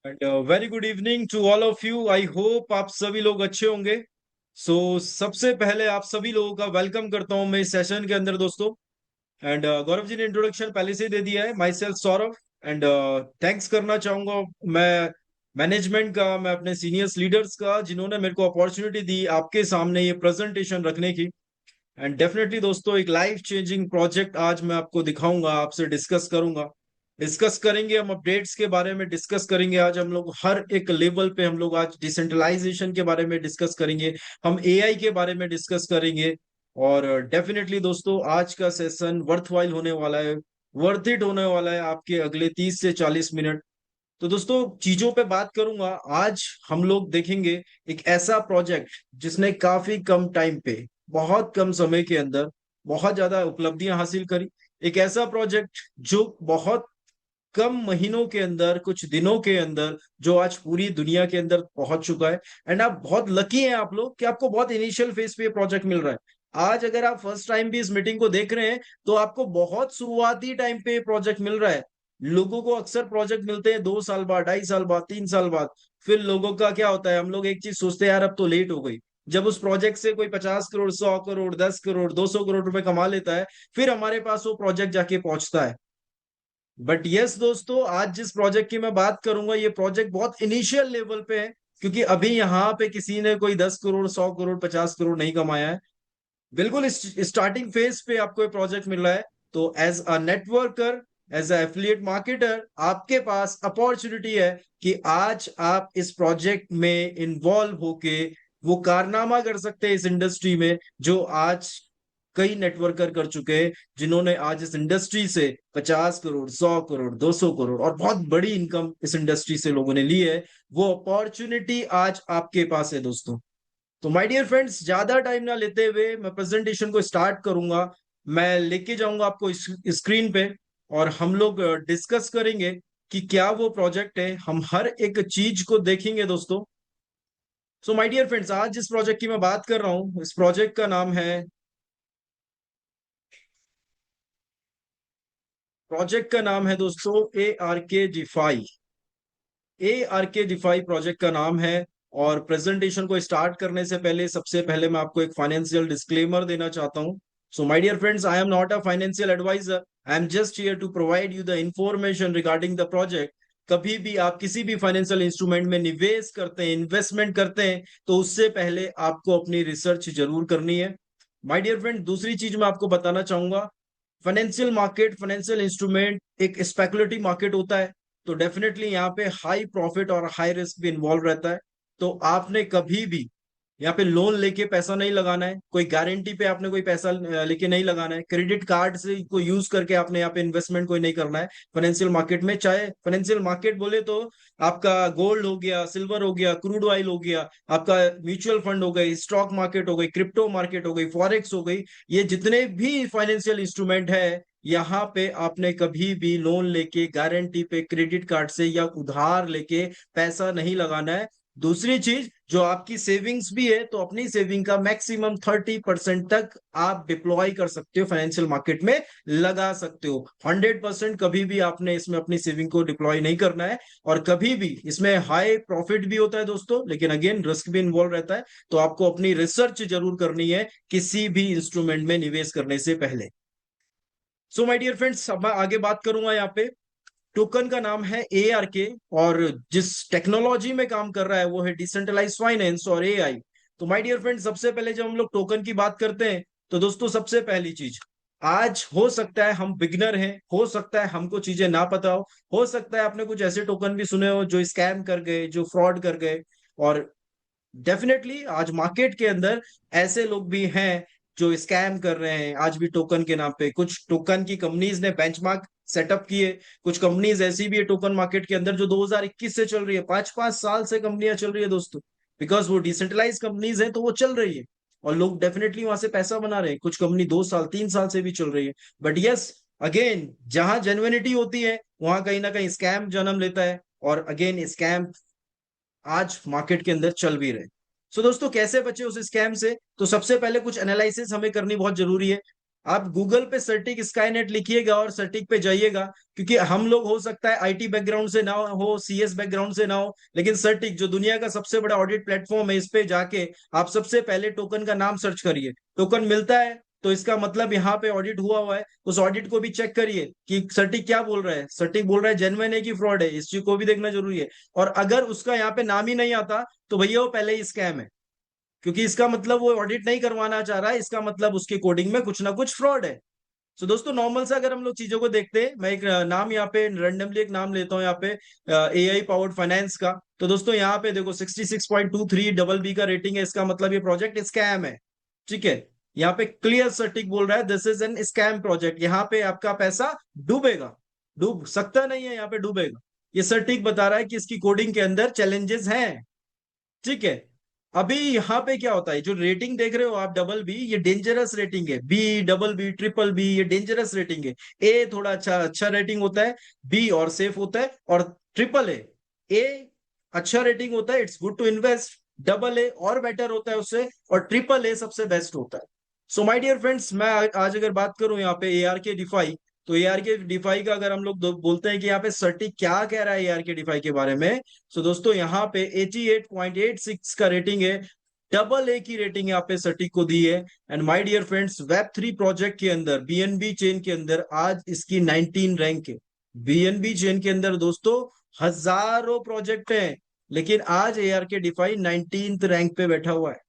And very good evening to all of you. I hope आप सभी लोग अच्छे होंगे। सबसे पहले आप सभी लोगों का वेलकम करता हूं मैं इस सेशन के अंदर दोस्तों। एंड गौरव जी ने इंट्रोडक्शन पहले से ही दे दिया है। My self Saurabh. And thanks करना चाहूंगा मैं मैनेजमेंट का, मैं अपने सीनियर्स लीडर्स का, जिन्होंने मेरे को अपॉर्चुनिटी दी आपके सामने ये प्रेजेंटेशन रखने की। एंड डेफिनेटली दोस्तों, एक लाइफ चेंजिंग प्रोजेक्ट आज मैं आपको दिखाऊंगा, आपसे डिस्कस करूंगा। डिस्कस करेंगे हम अपडेट्स के बारे में, डिस्कस करेंगे आज हम लोग हर एक लेवल पे। हम लोग आज डिसेंट्रलाइजेशन के बारे में डिस्कस करेंगे, हम एआई के बारे में डिस्कस करेंगे। और डेफिनेटली दोस्तों, आज का सेशन वर्थवाइल होने वाला है, वर्थ इट होने वाला है आपके अगले 30 से 40 मिनट। तो दोस्तों, चीजों पे बात करूंगा आज। हम लोग देखेंगे एक ऐसा प्रोजेक्ट जिसने काफी कम टाइम पे, बहुत कम समय के अंदर बहुत ज्यादा उपलब्धियां हासिल करी। एक ऐसा प्रोजेक्ट जो बहुत कम महीनों के अंदर, कुछ दिनों के अंदर, जो आज पूरी दुनिया के अंदर पहुंच चुका है। एंड आप बहुत लकी हैं आप लोग कि आपको बहुत इनिशियल फेज पे ये प्रोजेक्ट मिल रहा है। आज अगर आप फर्स्ट टाइम भी इस मीटिंग को देख रहे हैं तो आपको बहुत शुरुआती टाइम पे प्रोजेक्ट मिल रहा है। लोगों को अक्सर प्रोजेक्ट मिलते हैं 2 साल बाद, 2.5 साल बाद, 3 साल बाद। फिर लोगों का क्या होता है, हम लोग एक चीज सोचते हैं, यार अब तो लेट हो गई। जब उस प्रोजेक्ट से कोई 50 करोड़, 100 करोड़, 10 करोड़, 200 करोड़ रुपए कमा लेता है, फिर हमारे पास वो प्रोजेक्ट जाके पहुंचता है। बट यस दोस्तों, आज जिस प्रोजेक्ट की मैं बात करूंगा, ये प्रोजेक्ट बहुत इनिशियल लेवल पे है। क्योंकि अभी यहाँ पे किसी ने कोई 10 करोड़, 100 करोड़, 50 करोड़ नहीं कमाया है। बिल्कुल स्टार्टिंग फेज पे आपको ये प्रोजेक्ट मिल रहा है। तो as a networker, as a affiliate marketer, आपके पास अपॉर्चुनिटी है कि आज आप इस प्रोजेक्ट में इन्वॉल्व होके वो कारनामा कर सकते हैं इस इंडस्ट्री में, जो आज कई नेटवर्कर कर चुके हैं, जिन्होंने आज इस इंडस्ट्री से 50 करोड़, 100 करोड़, 200 करोड़ और बहुत बड़ी इनकम इस इंडस्ट्री से लोगों ने ली है। वो अपॉर्चुनिटी आज आपके पास है दोस्तों। तो माय डियर फ्रेंड्स, ज्यादा टाइम ना लेते हुए मैं प्रेजेंटेशन को स्टार्ट करूंगा। मैं लेके जाऊंगा आपको स्क्रीन पे, और हम लोग डिस्कस करेंगे कि क्या वो प्रोजेक्ट है। हम हर एक चीज को देखेंगे दोस्तों। सो माय डियर फ्रेंड्स, आज जिस प्रोजेक्ट की मैं बात कर रहा हूं, इस प्रोजेक्ट का नाम है, प्रोजेक्ट का नाम है दोस्तों ARK-DeFi। ARK-DeFi प्रोजेक्ट का नाम है। और प्रेजेंटेशन को स्टार्ट करने से पहले, सबसे पहले मैं आपको एक फाइनेंशियल डिस्क्लेमर देना चाहता हूं। So my dear friends, I am not a financial advisor. I am just here to provide you the information regarding the project. कभी भी आप किसी भी फाइनेंशियल इंस्ट्रूमेंट में निवेश करते हैं, इन्वेस्टमेंट करते हैं, तो उससे पहले आपको अपनी रिसर्च जरूर करनी है। माय डियर फ्रेंड, दूसरी चीज मैं आपको बताना चाहूंगा, फाइनेंशियल मार्केट, फाइनेंशियल इंस्ट्रूमेंट एक स्पेकुलेटिव मार्केट होता है। तो डेफिनेटली यहाँ पे हाई प्रॉफिट और हाई रिस्क भी इन्वॉल्व रहता है। तो आपने कभी भी यहाँ पे लोन लेके पैसा नहीं लगाना है, कोई गारंटी पे आपने कोई पैसा लेके नहीं लगाना है, क्रेडिट कार्ड से को यूज करके आपने यहाँ पे इन्वेस्टमेंट कोई नहीं करना है फाइनेंशियल मार्केट में। चाहे फाइनेंशियल मार्केट बोले तो आपका गोल्ड हो गया, सिल्वर हो गया, क्रूड ऑयल हो गया, आपका म्यूचुअल फंड हो गई, स्टॉक मार्केट हो गई, क्रिप्टो मार्केट हो गई, फॉरेक्स हो गई। ये जितने भी फाइनेंशियल इंस्ट्रूमेंट है, यहाँ पे आपने कभी भी लोन लेके, गारंटी पे, क्रेडिट कार्ड से या उधार लेके पैसा नहीं लगाना है। दूसरी चीज, जो आपकी सेविंग्स भी है, तो अपनी सेविंग का मैक्सिमम 30% तक आप डिप्लॉय कर सकते हो, फाइनेंशियल मार्केट में लगा सकते हो। 100% कभी भी आपने इसमें अपनी सेविंग को डिप्लॉय नहीं करना है। और कभी भी इसमें हाई प्रॉफिट भी होता है दोस्तों, लेकिन अगेन रिस्क भी इन्वॉल्व रहता है। तो आपको अपनी रिसर्च जरूर करनी है किसी भी इंस्ट्रूमेंट में निवेश करने से पहले। सो माय डियर फ्रेंड्स, अब मैं आगे बात करूंगा यहाँ पे। टोकन का नाम है ARK। और जिस टेक्नोलॉजी में काम कर रहा है वो है डिसेंट्रलाइज फाइनेंस और AI। तो माय डियर फ्रेंड्स, सबसे पहले जब हम लोग टोकन की बात करते हैं, तो दोस्तों सबसे पहली चीज, आज हो सकता है हम बिगनर हैं, हो सकता है हमको चीजें ना पता हो सकता है आपने कुछ ऐसे टोकन भी सुने हो जो स्कैम कर गए, जो फ्रॉड कर गए। और डेफिनेटली आज मार्केट के अंदर ऐसे लोग भी हैं जो स्कैम कर रहे हैं आज भी टोकन के नाम पे। कुछ टोकन की कंपनीज ने बेंचमार्क सेटअप किए। कुछ कंपनीज ऐसी भी है टोकन मार्केट के अंदर जो 2021 से चल रही है, 5-5 साल से कंपनियां चल रही है दोस्तों। बिकॉज वो डिसेंट्रलाइज कंपनीज हैं तो वो चल रही है, और लोग डेफिनेटली वहां से पैसा बना रहे हैं। कुछ कंपनी 2 साल, 3 साल से भी चल रही है। बट यस, अगेन जहां जेन्युइनिटी होती है वहां कहीं ना कहीं स्कैम जन्म लेता है। और अगेन स्कैम आज मार्केट के अंदर चल भी रहे। सो दोस्तों, कैसे बचे उस स्कैम से, तो सबसे पहले कुछ एनालिसिस हमें करनी बहुत जरूरी है। आप गूगल पे सर्टिक स्काईनेट लिखिएगा और सर्टिक पे जाइएगा, क्योंकि हम लोग हो सकता है आईटी बैकग्राउंड से ना हो, सीएस बैकग्राउंड से ना हो, लेकिन सर्टिक जो दुनिया का सबसे बड़ा ऑडिट प्लेटफॉर्म है, इस पे जाके आप सबसे पहले टोकन का नाम सर्च करिए। टोकन मिलता है तो इसका मतलब यहाँ पे ऑडिट हुआ हुआ है। उस ऑडिट को भी चेक करिए कि सर्टिक क्या बोल रहा है, सर्टिक बोल रहा है जेन्युइन है कि फ्रॉड है, इस चीज को भी देखना जरूरी है। और अगर उसका यहाँ पे नाम ही नहीं आता तो भैया वो पहले ही स्कैम है, क्योंकि इसका मतलब वो ऑडिट नहीं करवाना चाह रहा है, इसका मतलब उसके कोडिंग में कुछ ना कुछ फ्रॉड है। तो दोस्तों नॉर्मल से अगर हम लोग चीजों को देखते हैं, मैं एक नाम यहाँ पे रैंडमली एक नाम लेता हूँ यहाँ पे, एआई पावर्ड फाइनेंस का। तो दोस्तों यहाँ पे देखो 66.23 डबल बी का रेटिंग है, इसका मतलब ये प्रोजेक्ट स्कैम है। ठीक है, यहाँ पे क्लियर सर्टिक बोल रहा है this is an scam project, यहाँ पे आपका पैसा डूबेगा, डूब सकता नहीं है, यहाँ पे डूबेगा। ये सर्टिक बता रहा है कि इसकी कोडिंग के अंदर चैलेंजेस हैं। ठीक है, अभी यहाँ पे क्या होता है, जो रेटिंग देख रहे हो आप डबल बी, ये डेंजरस रेटिंग है। B, double B, triple B, ये डेंजरस रेटिंग है। ए थोड़ा अच्छा अच्छा रेटिंग होता है, बी और सेफ होता है, और ट्रिपल ए अच्छा रेटिंग होता है, it's good to invest. Double A और बेटर होता है उससे, और ट्रिपल ए सबसे बेस्ट होता है। सो माय डियर फ्रेंड्स, मैं आज अगर बात करूं यहाँ पे एआर के डिफाई, तो एआर के डिफाई का अगर हम लोग बोलते हैं कि यहाँ पे सर्टिक क्या कह रहा है एआर के डिफाई के बारे में, सो दोस्तों यहाँ पे 88.86 का रेटिंग है, डबल ए की रेटिंग यहाँ पे सर्टिक को दी है। And my dear friends, web 3 project के अंदर, बीएनबी चेन के अंदर आज इसकी 19 रैंक है। बीएनबी चेन के अंदर दोस्तों हजारों प्रोजेक्ट हैं, लेकिन आज AR K DeFi 19th rank पे बैठा हुआ है।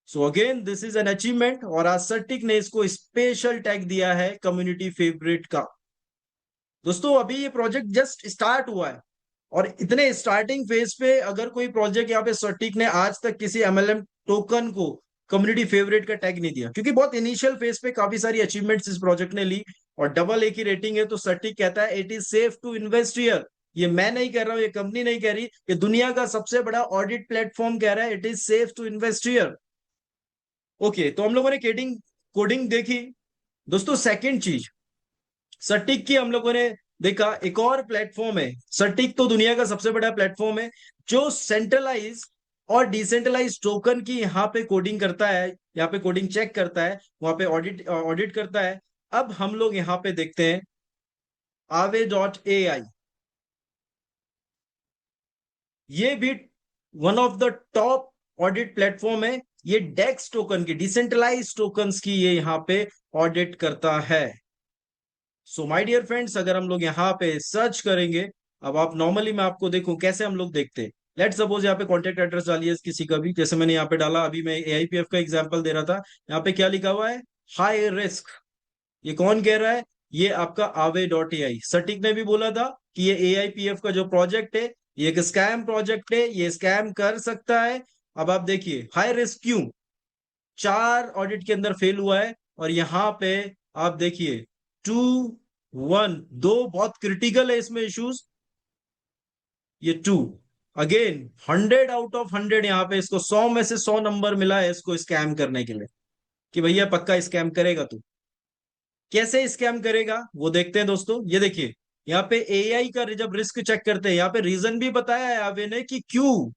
So again this is an achievement, और आज सर्टिक ने इसको स्पेशल टैग दिया है कम्युनिटी फेवरेट का। दोस्तों अभी ये प्रोजेक्ट जस्ट स्टार्ट हुआ है, और इतने स्टार्टिंग फेज पे अगर कोई प्रोजेक्ट यहाँ पे सर्टिक ने आज तक किसी एमएलएम टोकन को कम्युनिटी फेवरेट का टैग नहीं दिया, क्योंकि बहुत इनिशियल फेज पे काफी सारी अचीवमेंट्स इस प्रोजेक्ट ने ली, और डबल ए की रेटिंग है, तो सर्टिक कहता है it is safe to invest here. ये मैं नहीं कह रहा हूं, ये कंपनी नहीं कह रही, ये दुनिया का सबसे बड़ा ऑडिट प्लेटफॉर्म कह रहा है it is safe to invest here. Okay, तो हम लोगों ने कोडिंग कोडिंग देखी। दोस्तों सेकंड चीज, सटीक की हम लोगों ने देखा, एक और प्लेटफॉर्म है। सटीक तो दुनिया का सबसे बड़ा प्लेटफॉर्म है जो सेंट्रलाइज और डिसेंट्रलाइज टोकन की यहाँ पे कोडिंग करता है, यहाँ पे कोडिंग चेक करता है, वहां पे ऑडिट ऑडिट करता है। अब हम लोग यहाँ पे देखते हैं Aave.ai, ये भी one of the top audit platform है। ये डेक्स टोकन की, डिसेंट्रलाइज टोकन्स की ये यहाँ पे ऑडिट करता है। सो माय डियर फ्रेंड्स, अगर हम लोग यहाँ पे सर्च करेंगे, अब आप नॉर्मली मैं आपको देखूं कैसे हम लोग देखते हैं। लेट सपोज यहाँ पे कॉन्टेक्ट एड्रेस डालिए किसी का भी, जैसे मैंने यहाँ पे डाला, अभी मैं एआईपीएफ का एग्जांपल दे रहा था। यहाँ पे क्या लिखा हुआ है, हाई रिस्क। ये कौन कह रहा है, ये आपका Aave.ai। सटीक ने भी बोला था कि ये एआईपीएफ का जो प्रोजेक्ट है, ये एक स्कैम प्रोजेक्ट है, ये स्कैम कर सकता है। अब आप देखिए हाई रिस्क क्यों, 4 ऑडिट के अंदर फेल हुआ है, और यहां पे आप देखिए 2, 1, दो बहुत क्रिटिकल है इसमें इश्यूज, ये 2, अगेन 100 आउट ऑफ 100, यहाँ पे इसको 100 में से 100 नंबर मिला है इसको स्कैम करने के लिए, कि भैया पक्का स्कैम करेगा तू। कैसे स्कैम करेगा वो देखते हैं दोस्तों। ये देखिए यहाँ पे एआई का जब रिस्क चेक करते हैं, यहाँ पे रीजन भी बताया है आवे ने कि क्यों।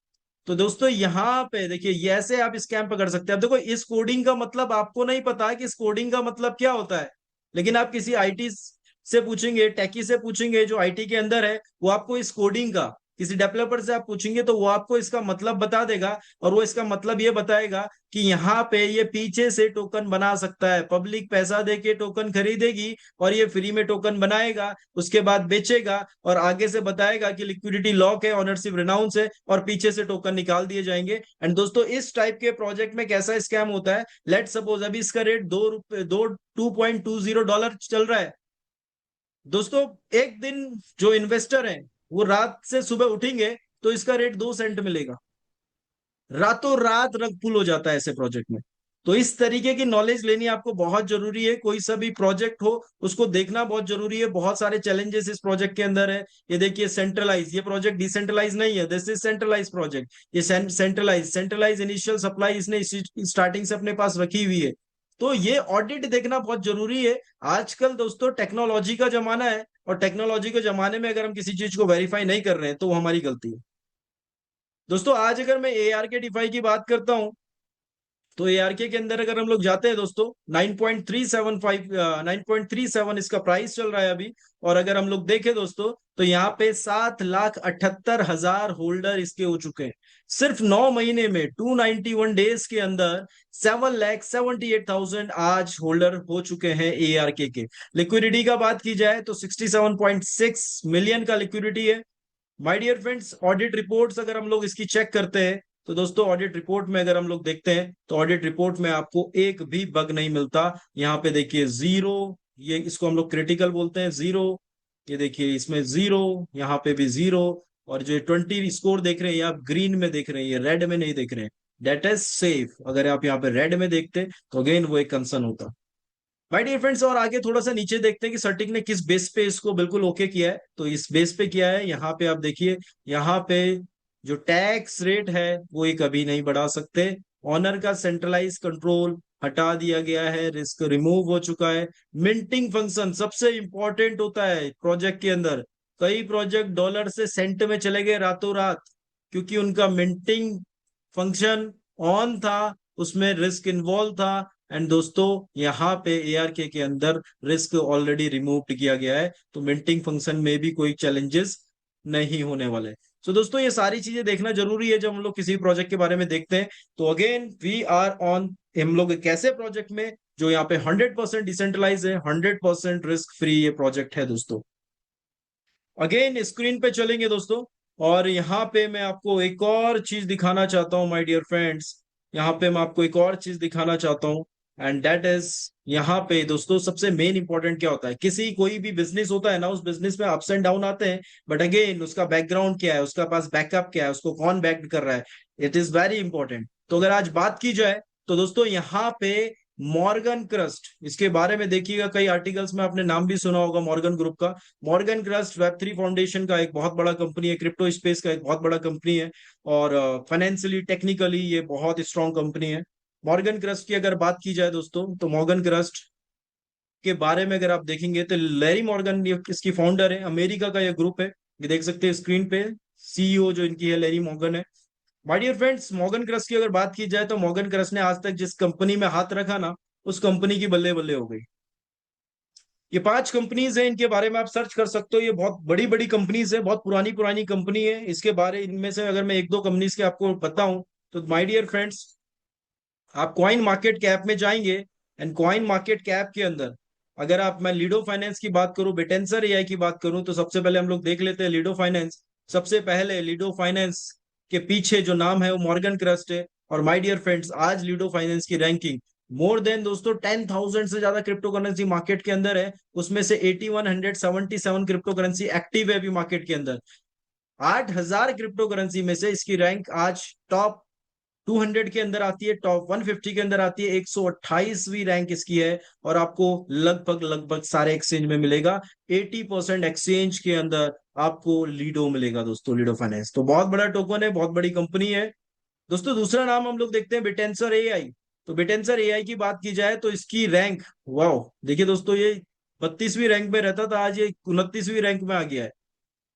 तो दोस्तों यहाँ पे देखिए, ये ऐसे आप स्कैम पकड़ सकते हैं। अब देखो इस कोडिंग का मतलब आपको नहीं पता कि इस कोडिंग का मतलब क्या होता है, लेकिन आप किसी आईटी से पूछेंगे, टेकी से पूछेंगे जो आईटी के अंदर है, वो आपको इस कोडिंग का, किसी डेवलपर से आप पूछेंगे तो वो आपको इसका मतलब बता देगा। और वो इसका मतलब ये बताएगा कि यहाँ पे ये पीछे से टोकन बना सकता है, पब्लिक पैसा देके टोकन खरीदेगी और ये फ्री में टोकन बनाएगा, उसके बाद बेचेगा, और आगे से बताएगा कि लिक्विडिटी लॉक है, ऑनरशिप रिनाउंस है, और पीछे से टोकन निकाल दिए जाएंगे। एंड दोस्तों इस टाइप के प्रोजेक्ट में कैसा स्कैम होता है, लेट सपोज अभी इसका रेट 2.20 डॉलर चल रहा है। दोस्तों एक दिन जो इन्वेस्टर है वो रात से सुबह उठेंगे तो इसका रेट 2 सेंट मिलेगा, रातों रात रग पुल हो जाता है ऐसे प्रोजेक्ट में। तो इस तरीके की नॉलेज लेनी आपको बहुत जरूरी है, कोई सा भी प्रोजेक्ट हो उसको देखना बहुत जरूरी है। बहुत सारे चैलेंजेस इस प्रोजेक्ट के अंदर है। ये देखिए सेंट्रलाइज, ये प्रोजेक्ट डिसेंट्रलाइज नहीं है, दिस इज सेंट्रलाइज प्रोजेक्ट। ये सेंट्रलाइज सेंट्रलाइज इनिशियल सप्लाई इसने स्टार्टिंग से अपने पास रखी हुई है। तो ये ऑडिट देखना बहुत जरूरी है। आजकल दोस्तों टेक्नोलॉजी का जमाना है, और टेक्नोलॉजी के जमाने में अगर हम किसी चीज को वेरीफाई नहीं कर रहे हैं तो वो हमारी गलती है। दोस्तों आज अगर मैं एआर के डिफाई की बात करता हूं, तो एआरके के अंदर अगर हम लोग जाते हैं दोस्तों, 9.375 9.37 इसका प्राइस चल रहा है अभी। और अगर हम लोग देखें दोस्तों, तो यहाँ पे 7,78,000 होल्डर इसके हो चुके हैं। सिर्फ 9 महीने में, 291 डेज के अंदर 7,78,000 आज होल्डर हो चुके हैं एआरके के। लिक्विडिटी का बात की जाए तो 67.6 मिलियन का लिक्विडिटी है। My dear friends, audit reports अगर हम लोग इसकी चेक करते हैं, तो दोस्तों ऑडिट रिपोर्ट में अगर हम लोग देखते हैं, तो ऑडिट रिपोर्ट में आपको एक भी बग नहीं मिलता। यहाँ पे देखिए जीरो, ये इसको हम लोग क्रिटिकल बोलते हैं, जीरो। ये देखिए इसमें जीरो, यहाँ पे भी जीरो। और जो 20 स्कोर देख रहे हैं, ये आप ग्रीन में देख रहे हैं, ये रेड में नहीं देख रहे हैं। That is safe. अगर आप यहाँ पे रेड में देखते तो अगेन वो एक कंसर्न होता। माय डियर फ्रेंड्स, और आगे थोड़ा सा नीचे देखते हैं कि सर्टिक ने किस बेस पे इसको बिल्कुल ओके किया है। तो इस बेस पे किया है, यहाँ पे आप देखिए, यहाँ पे जो टैक्स रेट है वो ये कभी नहीं बढ़ा सकते। ऑनर का सेंट्रलाइज कंट्रोल हटा दिया गया है, रिस्क रिमूव हो चुका है। मिंटिंग फंक्शन सबसे इंपॉर्टेंट होता है प्रोजेक्ट के अंदर। कई प्रोजेक्ट डॉलर से सेंट में चले गए रातों रात, क्योंकि उनका मिंटिंग फंक्शन ऑन था, उसमें रिस्क इन्वॉल्व था। एंड दोस्तों यहाँ पे एआरके के अंदर रिस्क ऑलरेडी रिमूव किया गया है, तो मिंटिंग फंक्शन में भी कोई चैलेंजेस नहीं होने वाले। सो दोस्तों ये सारी चीजें देखना जरूरी है जब हम लोग किसी प्रोजेक्ट के बारे में देखते हैं। तो अगेन वी आर ऑन, हम लोग एक ऐसे प्रोजेक्ट में जो यहाँ पे 100% डिसेंट्रलाइज है, 100% रिस्क फ्री ये प्रोजेक्ट है दोस्तों। अगेन स्क्रीन पे चलेंगे दोस्तों, और यहाँ पे मैं आपको एक और चीज दिखाना चाहता हूँ माय डियर फ्रेंड्स। यहाँ पे मैं आपको एक और चीज दिखाना चाहता हूँ, एंड दैट इज, यहाँ पे दोस्तों सबसे मेन इंपॉर्टेंट क्या होता है, किसी कोई भी बिजनेस होता है ना, उस बिजनेस में अप्स एंड डाउन आते हैं, बट अगेन उसका बैकग्राउंड क्या है, उसका पास बैकअप क्या है, उसको कौन बैक कर रहा है, इट इज वेरी इंपॉर्टेंट। तो अगर आज बात की जाए, तो दोस्तों यहाँ पे मॉर्गन क्रस्ट, इसके बारे में देखिएगा, कई आर्टिकल्स में आपने नाम भी सुना होगा मॉर्गन ग्रुप का। मॉर्गन क्रस्ट वेब3 फाउंडेशन का एक बहुत बड़ा कंपनी है, क्रिप्टो स्पेस का एक बहुत बड़ा कंपनी है, और फाइनेंशियली टेक्निकली ये बहुत स्ट्रांग कंपनी है। मॉर्गन क्रस्ट की अगर बात की जाए दोस्तों, तो मॉर्गन क्रस्ट के बारे में अगर आप देखेंगे, तो लैरी मॉर्गन इसकी फाउंडर है, अमेरिका का ये ग्रुप है। ये देख सकते हैं स्क्रीन पे, सीईओ जो इनकी है लैरी मॉर्गन है। माय डियर फ्रेंड्स, मॉर्गन क्रस्ट की अगर बात की जाए, तो मॉर्गन क्रस्ट ने आज तक जिस कंपनी में हाथ रखा ना, उस कंपनी की बल्ले बल्ले हो गई। ये 5 कंपनीज हैं, इनके बारे में आप सर्च कर सकते हो। ये बहुत बड़ी बड़ी कंपनीज है, बहुत पुरानी पुरानी कंपनी है। इसके बारे इनमें से अगर मैं एक दो कंपनीज के आपको बताऊं, तो माय डियर फ्रेंड्स, आप कॉइन मार्केट कैप में जाएंगे, एंड कॉइन मार्केट कैप के अंदर अगर आप, मैं लीडो फाइनेंस की बात करूं, बेटेंसर एआई की बात करूं, तो सबसे पहले हम लोग देख लेते हैं लीडो फाइनेंस। सबसे पहले लीडो फाइनेंस के पीछे जो नाम है वो मॉर्गन क्रस्ट है। और माय डियर फ्रेंड्स, आज लीडो फाइनेंस की रैंकिंग मोर देन दोस्तों 10,000 से ज्यादा क्रिप्टो करेंसी मार्केट के अंदर है। उसमें से 8177 क्रिप्टो करेंसी एक्टिव है अभी मार्केट के अंदर। 8,000 क्रिप्टो करेंसी में से इसकी रैंक आज टॉप 200 के अंदर आती है, टॉप 150 के अंदर आती है। 128वीं रैंक इसकी है। और आपको लगभग लगभग सारे एक्सचेंज में मिलेगा, 80% एक्सचेंज के अंदर आपको लीडो मिलेगा दोस्तों, लीडो फाइनेंस। तो बहुत बड़ा टोकन है, बहुत बड़ी कंपनी है दोस्तों। दूसरा नाम हम लोग देखते हैं बिटेंसर एआई। तो बिटेंसर एआई की बात की जाए, तो इसकी रैंक, वाह देखिए दोस्तों, ये 32वीं रैंक में रहता था, आज ये 29वीं रैंक में आ गया है।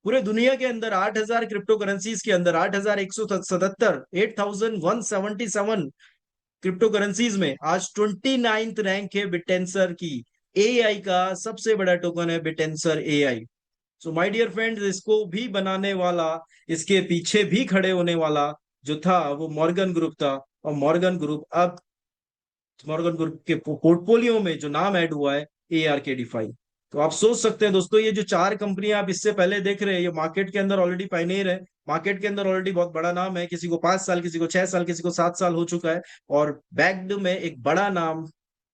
पूरे दुनिया के अंदर 8,000 क्रिप्टो करेंसीज के अंदर 8,177, 8,177 क्रिप्टो करेंसीज में आज 29th रैंक है बिटेंसर की। एआई का सबसे बड़ा टोकन है Bittensor AI. So my dear friends, इसको भी बनाने वाला, इसके पीछे भी खड़े होने वाला जो था, वो मॉर्गन ग्रुप था। और मॉर्गन ग्रुप अब, मॉर्गन ग्रुप के पोर्टफोलियो में जो नाम ऐड हुआ है, ARKD5। तो आप सोच सकते हैं दोस्तों, ये जो 4 कंपनियां आप इससे पहले देख रहे हैं, ये मार्केट के अंदर ऑलरेडी पायनियर है, मार्केट के अंदर ऑलरेडी बहुत बड़ा नाम है। किसी को 5 साल, किसी को 6 साल, किसी को 7 साल हो चुका है, और बैक्ड में एक बड़ा नाम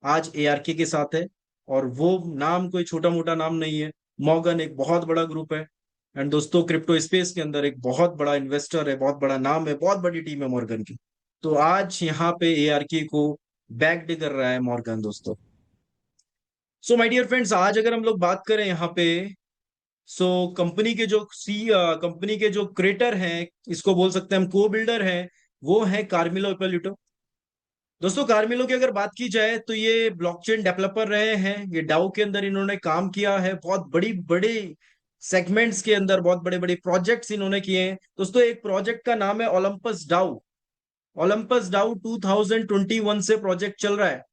आज ARK के साथ है। और वो नाम कोई छोटा मोटा नाम नहीं है, मॉर्गन एक बहुत बड़ा ग्रुप है। एंड दोस्तों क्रिप्टो स्पेस के अंदर एक बहुत बड़ा इन्वेस्टर है, बहुत बड़ा नाम है, बहुत बड़ी टीम है मॉर्गन की। तो आज यहाँ पे ARK को बैक्ड कर रहा है मॉर्गन दोस्तों। सो माय डियर फ्रेंड्स, आज अगर हम लोग बात करें यहाँ पे, सो कंपनी के जो क्रिएटर हैं, इसको बोल सकते हैं हम को बिल्डर हैं, वो है कार्मिलो इपोलिटो। दोस्तों कार्मिलो की अगर बात की जाए, तो ये ब्लॉकचेन डेवलपर रहे हैं, ये डाउ के अंदर इन्होंने काम किया है, बहुत बड़ी बड़ी सेगमेंट्स के अंदर बहुत बड़े बड़े प्रोजेक्ट्स इन्होंने किए हैं दोस्तों। एक प्रोजेक्ट का नाम है ओलंपस डाउ। ओलंपस डाउ 2021 से प्रोजेक्ट चल रहा है,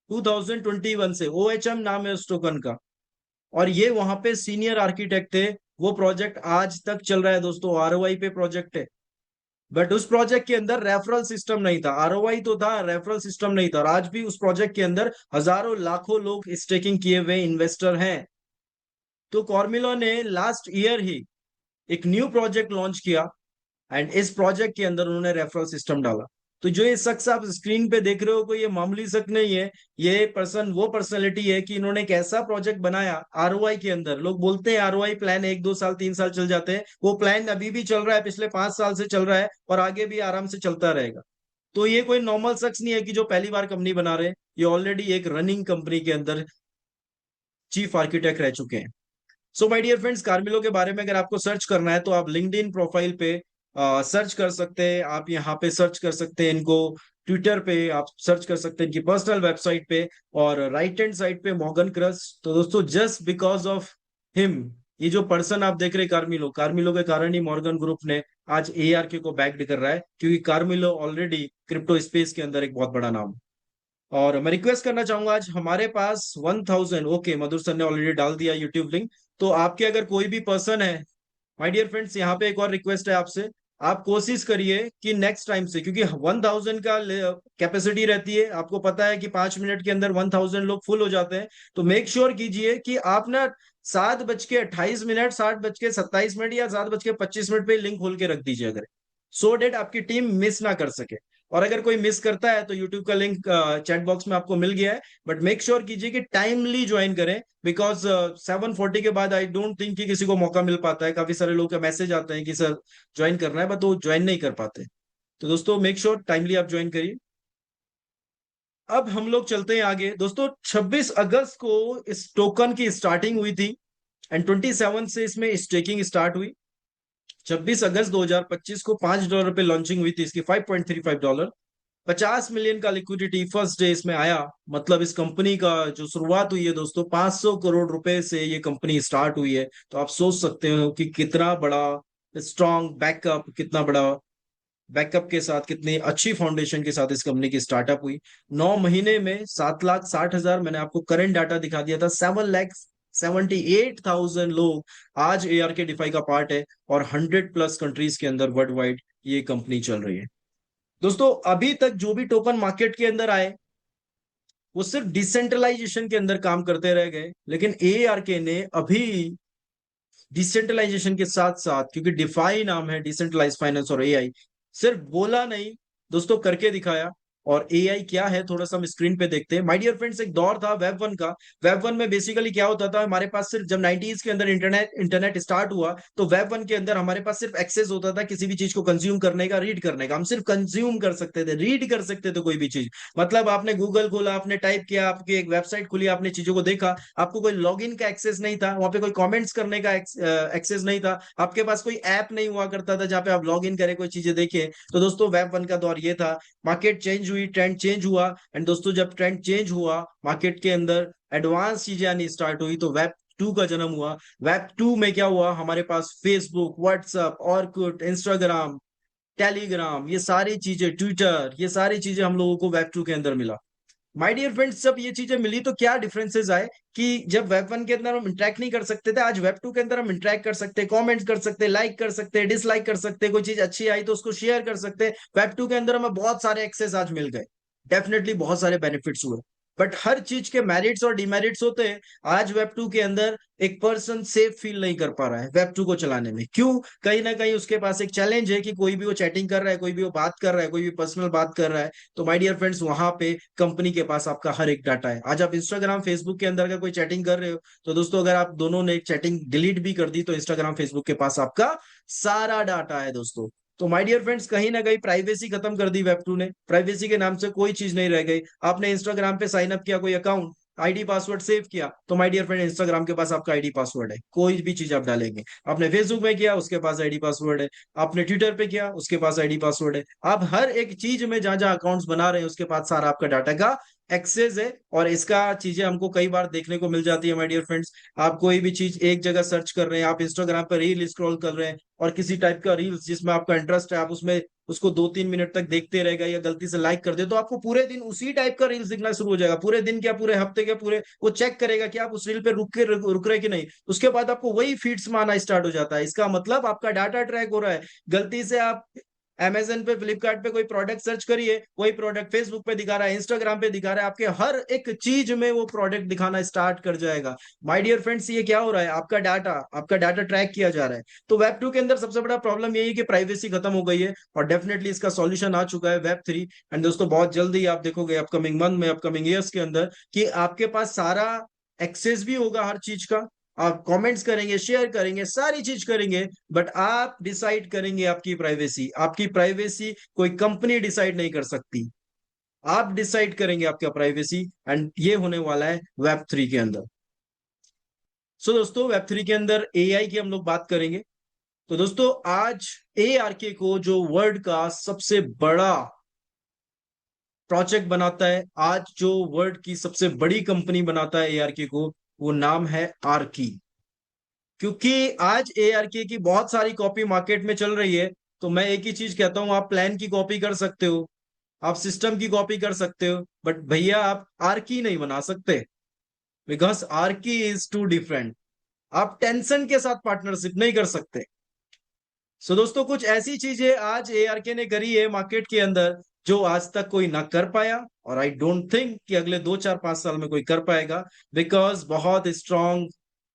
2021 से। ओएचएम नाम है उस टोकन का, और ये वहां पे सीनियर आर्किटेक्ट थे। वो प्रोजेक्ट आज तक चल रहा है दोस्तों, आरओआई पे प्रोजेक्ट है। बट उस प्रोजेक्ट के अंदर रेफरल सिस्टम नहीं था, आरओआई तो था, रेफरल सिस्टम नहीं था। और आज भी उस प्रोजेक्ट के अंदर हजारों लाखों लोग स्टेकिंग किए हुए इन्वेस्टर हैं। तो कॉर्मिलो ने लास्ट ईयर ही एक न्यू प्रोजेक्ट लॉन्च किया, एंड इस प्रोजेक्ट के अंदर उन्होंने रेफरल सिस्टम डाला। तो जो ये शख्स आप स्क्रीन पे देख रहे हो, कोई ये मामूली शख्स नहीं है। ये पर्सन वो पर्सनैलिटी है कि इन्होंने एक ऐसा प्रोजेक्ट बनाया आरओआई के अंदर। लोग बोलते हैं आरओआई प्लान 1 2 साल 3 साल चल जाते हैं, वो प्लान अभी भी चल रहा है, पिछले 5 साल से चल रहा है, और आगे भी आराम से चलता रहेगा। तो ये कोई नॉर्मल शख्स नहीं है कि जो पहली बार कंपनी बना रहे हैं। ये ऑलरेडी एक रनिंग कंपनी के अंदर चीफ आर्किटेक्ट रह चुके हैं। सो माय डियर फ्रेंड्स, कार्मिलो के बारे में अगर आपको सर्च करना है तो आप लिंक्डइन प्रोफाइल पे सर्च कर सकते हैं, आप यहाँ पे सर्च कर सकते हैं इनको, ट्विटर पे आप सर्च कर सकते हैं इनकी पर्सनल वेबसाइट पे, और राइट हैंड साइड पे मॉर्गन क्रस। तो दोस्तों जस्ट बिकॉज ऑफ हिम, ये जो पर्सन आप देख रहे हैं कार्मिलो, कार्मिलो के कारण ही मॉर्गन ग्रुप ने आज एआरके को बैक्ड कर रहा है, क्योंकि कार्मिलो ऑलरेडी क्रिप्टो स्पेस के अंदर एक बहुत बड़ा नाम है। और मैं रिक्वेस्ट करना चाहूंगा, आज हमारे पास 1000, ओके मधुर सर ने ऑलरेडी डाल दिया यूट्यूब लिंक। तो आपके अगर कोई भी पर्सन है, माय डियर फ्रेंड्स, यहाँ पे एक और रिक्वेस्ट है आपसे, आप कोशिश करिए कि नेक्स्ट टाइम से, क्योंकि 1000 का कैपेसिटी रहती है, आपको पता है कि 5 मिनट के अंदर 1000 लोग फुल हो जाते हैं। तो मेक श्योर कीजिए कि आप ना 7:28, 7:27 या 7:25 पे लिंक खोल के रख दीजिए, अगर सो डेट आपकी टीम मिस ना कर सके। और अगर कोई मिस करता है तो यूट्यूब का लिंक चैट बॉक्स में आपको मिल गया है, बट मेक श्योर कीजिए कि टाइमली ज्वाइन करें, बिकॉज 7:40 के बाद आई डोंट थिंक कि किसी को मौका मिल पाता है। काफी सारे लोगों का मैसेज आते हैं कि सर ज्वाइन करना है, बट वो ज्वाइन नहीं कर पाते। तो दोस्तों मेक श्योर टाइमली आप ज्वाइन करिए। अब हम लोग चलते हैं आगे दोस्तों। 26 अगस्त को इस टोकन की स्टार्टिंग हुई थी, एंड 27 से इसमें स्टेकिंग स्टार्ट हुई। 26 अगस्त 2025 को $5 पे लॉन्चिंग हुई थी इसकी, $5.35। 50 मिलियन का लिक्विडिटी फर्स्ट डे इसमें आया। मतलब इस कंपनी का जो शुरुआत हुई है दोस्तों, 500 करोड़ रुपए से ये कंपनी स्टार्ट हुई है। तो आप सोच सकते हो कि कितना बड़ा स्ट्रॉन्ग बैकअप, कितना बड़ा बैकअप के साथ, कितनी अच्छी फाउंडेशन के साथ इस कंपनी की स्टार्टअप हुई। 9 महीने में 7,60,000, मैंने आपको करंट डाटा दिखा दिया था, 7,78,000 लोग आज एआर के डिफाई का पार्ट है, और 100+ कंट्रीज के अंदर वर्ल्ड वाइड ये कंपनी चल रही है। दोस्तों अभी तक जो भी टोकन मार्केट के अंदर आए, वो सिर्फ डिसेंट्रलाइजेशन के अंदर काम करते रह गए, लेकिन एआरके ने अभी डिसेंट्रलाइजेशन के साथ साथ, क्योंकि डिफाई नाम है डिसेंट्रलाइज फाइनेंस और एआई, सिर्फ बोला नहीं दोस्तों, करके दिखाया। और एआई क्या है थोड़ा सा हम स्क्रीन पे देखते हैं। माय डियर फ्रेंड्स, एक दौर था वेब 1 का। वेब 1 में बेसिकली क्या होता था, हमारे पास सिर्फ, जब 90s के अंदर इंटरनेट इंटरनेट स्टार्ट हुआ, तो वेब 1 के अंदर हमारे पास सिर्फ एक्सेस होता था किसी भी चीज को कंज्यूम करने का, रीड करने का। हम सिर्फ कंज्यूम कर सकते थे, रीड कर सकते थे कोई भी चीज। मतलब आपने गूगल खोला, आपने टाइप किया, आपकी एक वेबसाइट खुली, आपने चीजों को देखा, आपको कोई लॉगिन का एक्सेस नहीं था, वहां पे कोई कमेंट्स करने का एक्सेस नहीं था, आपके पास कोई ऐप नहीं हुआ करता था जहां पे आप लॉग इन करें, कोई चीजें देखें। तो दोस्तों वेब 1 का दौर ये था। मार्केट चेंज हुई, ट्रेंड चेंज हुआ, एंड दोस्तों जब ट्रेंड चेंज हुआ, मार्केट के अंदर एडवांस चीजें आनी स्टार्ट हुई, तो वेब 2 का जन्म हुआ। वेब 2 में क्या हुआ, हमारे पास Facebook, WhatsApp, Orkut, Instagram, Telegram, ये सारी चीजें, ट्विटर, ये सारी चीजें हम लोगों को वेब 2 के अंदर मिला। माय डियर फ्रेंड्स, जब ये चीजें मिली तो क्या डिफरेंसेस आए, कि जब वेब 1 के अंदर हम इंटरेक्ट नहीं कर सकते थे, आज वेब 2 के अंदर हम इंटरेक्ट कर सकते हैं, कमेंट कर सकते हैं, लाइक कर सकते हैं, डिसलाइक कर सकते हैं, कोई चीज अच्छी आई तो उसको शेयर कर सकते हैं। वेब 2 के अंदर हमें बहुत सारे एक्सेस आज मिल गए, डेफिनेटली बहुत सारे बेनिफिट्स हुए। बट हर चीज के मेरिट्स और डिमेरिट्स होते हैं। आज वेब 2 के अंदर एक पर्सन सेफ फील नहीं कर पा रहा है वेब 2 को चलाने में। क्यों? कहीं ना कहीं उसके पास एक चैलेंज है कि कोई भी वो चैटिंग कर रहा है, कोई भी वो बात कर रहा है, कोई भी पर्सनल बात कर रहा है। तो माय डियर फ्रेंड्स, वहां पे कंपनी के पास आपका हर एक डाटा है। आज आप इंस्टाग्राम फेसबुक के अंदर अगर कोई चैटिंग कर रहे हो, तो दोस्तों अगर आप दोनों ने चैटिंग डिलीट भी कर दी, तो इंस्टाग्राम फेसबुक के पास आपका सारा डाटा है दोस्तों। तो माय डियर फ्रेंड्स, कहीं ना कहीं प्राइवेसी खत्म कर दी वेब 2 ने। प्राइवेसी के नाम से कोई चीज नहीं रह गई। आपने इंस्टाग्राम पे साइन अप किया, कोई अकाउंट, आईडी पासवर्ड सेव किया, तो माय डियर फ्रेंड इंस्टाग्राम के पास आपका आईडी पासवर्ड है, कोई भी चीज आप डालेंगे। आपने फेसबुक में किया, उसके पास आईडी पासवर्ड है। आपने ट्विटर पे किया, उसके पास आईडी पासवर्ड है। आप हर एक चीज में जहां जहां अकाउंट्स बना रहे हैं, उसके पास सारा आपका डाटा का एक्सेस है। और इसका चीजें हमको कई बार देखने को मिल जाती है माय डियर फ्रेंड्स। आप कोई भी चीज एक जगह सर्च कर रहे हैं, आप इंस्टाग्राम पर रील स्क्रॉल कर रहे हैं, और किसी टाइप का रील्स जिसमें आपका इंटरेस्ट है, आप उसमें उसको 2-3 मिनट तक देखते रहेगा या गलती से लाइक कर दे, तो आपको पूरे दिन उसी टाइप का रील्स दिखना शुरू हो जाएगा। पूरे दिन क्या, पूरे हफ्ते के पूरे वो चेक करेगा कि आप उस रील पे रुक रहे कि नहीं। उसके बाद आपको वही फीड्स में आना स्टार्ट हो जाता है। इसका मतलब आपका डाटा ट्रैक हो रहा है। गलती से आप अमेजन पे, फ्लिपकार्ट पे कोई प्रोडक्ट सर्च करिए, वही प्रोडक्ट फेसबुक पे दिखा रहा है, इंस्टाग्राम पे दिखा रहा है, आपके हर एक चीज में वो प्रोडक्ट दिखाना स्टार्ट कर जाएगा। माय डियर फ्रेंड्स, ये क्या हो रहा है, आपका डाटा ट्रैक किया जा रहा है। तो वेब 2 के अंदर सबसे बड़ा प्रॉब्लम यही है कि प्राइवेसी खत्म हो गई है, और डेफिनेटली इसका सॉल्यूशन आ चुका है वेब 3। एंड दोस्तों, बहुत जल्दी आप देखोगे अपकमिंग मंथ में, अपकमिंग ईयर्स के अंदर, कि आपके पास सारा एक्सेस भी होगा हर चीज का। आप कमेंट्स करेंगे, शेयर करेंगे, सारी चीज करेंगे, बट आप डिसाइड करेंगे आपकी प्राइवेसी। आपकी प्राइवेसी कोई कंपनी डिसाइड नहीं कर सकती, आप डिसाइड करेंगे आपका प्राइवेसी। एंड ये होने वाला है वेब 3 के अंदर। सो दोस्तों, वेब 3 के अंदर एआई की हम लोग बात करेंगे। तो दोस्तों, आज एआरके को जो वर्ल्ड का सबसे बड़ा प्रोजेक्ट बनाता है, आज जो वर्ल्ड की सबसे बड़ी कंपनी बनाता है एआरके को, वो नाम है आर्की। क्योंकि आज एआरके की बहुत सारी कॉपी मार्केट में चल रही है, तो मैं एक ही चीज कहता हूं, आप प्लान की कॉपी कर सकते हो, आप सिस्टम की कॉपी कर सकते हो, बट भैया आप आर्की नहीं बना सकते, because Arky is too different. आप टेंशन के साथ पार्टनरशिप नहीं कर सकते। सो दोस्तों, कुछ ऐसी चीजें आज एआरके ने करी है मार्केट के अंदर, जो आज तक कोई ना कर पाया, और आई डोंट थिंक कि अगले 2-4-5 साल में कोई कर पाएगा, बिकॉज बहुत स्ट्रांग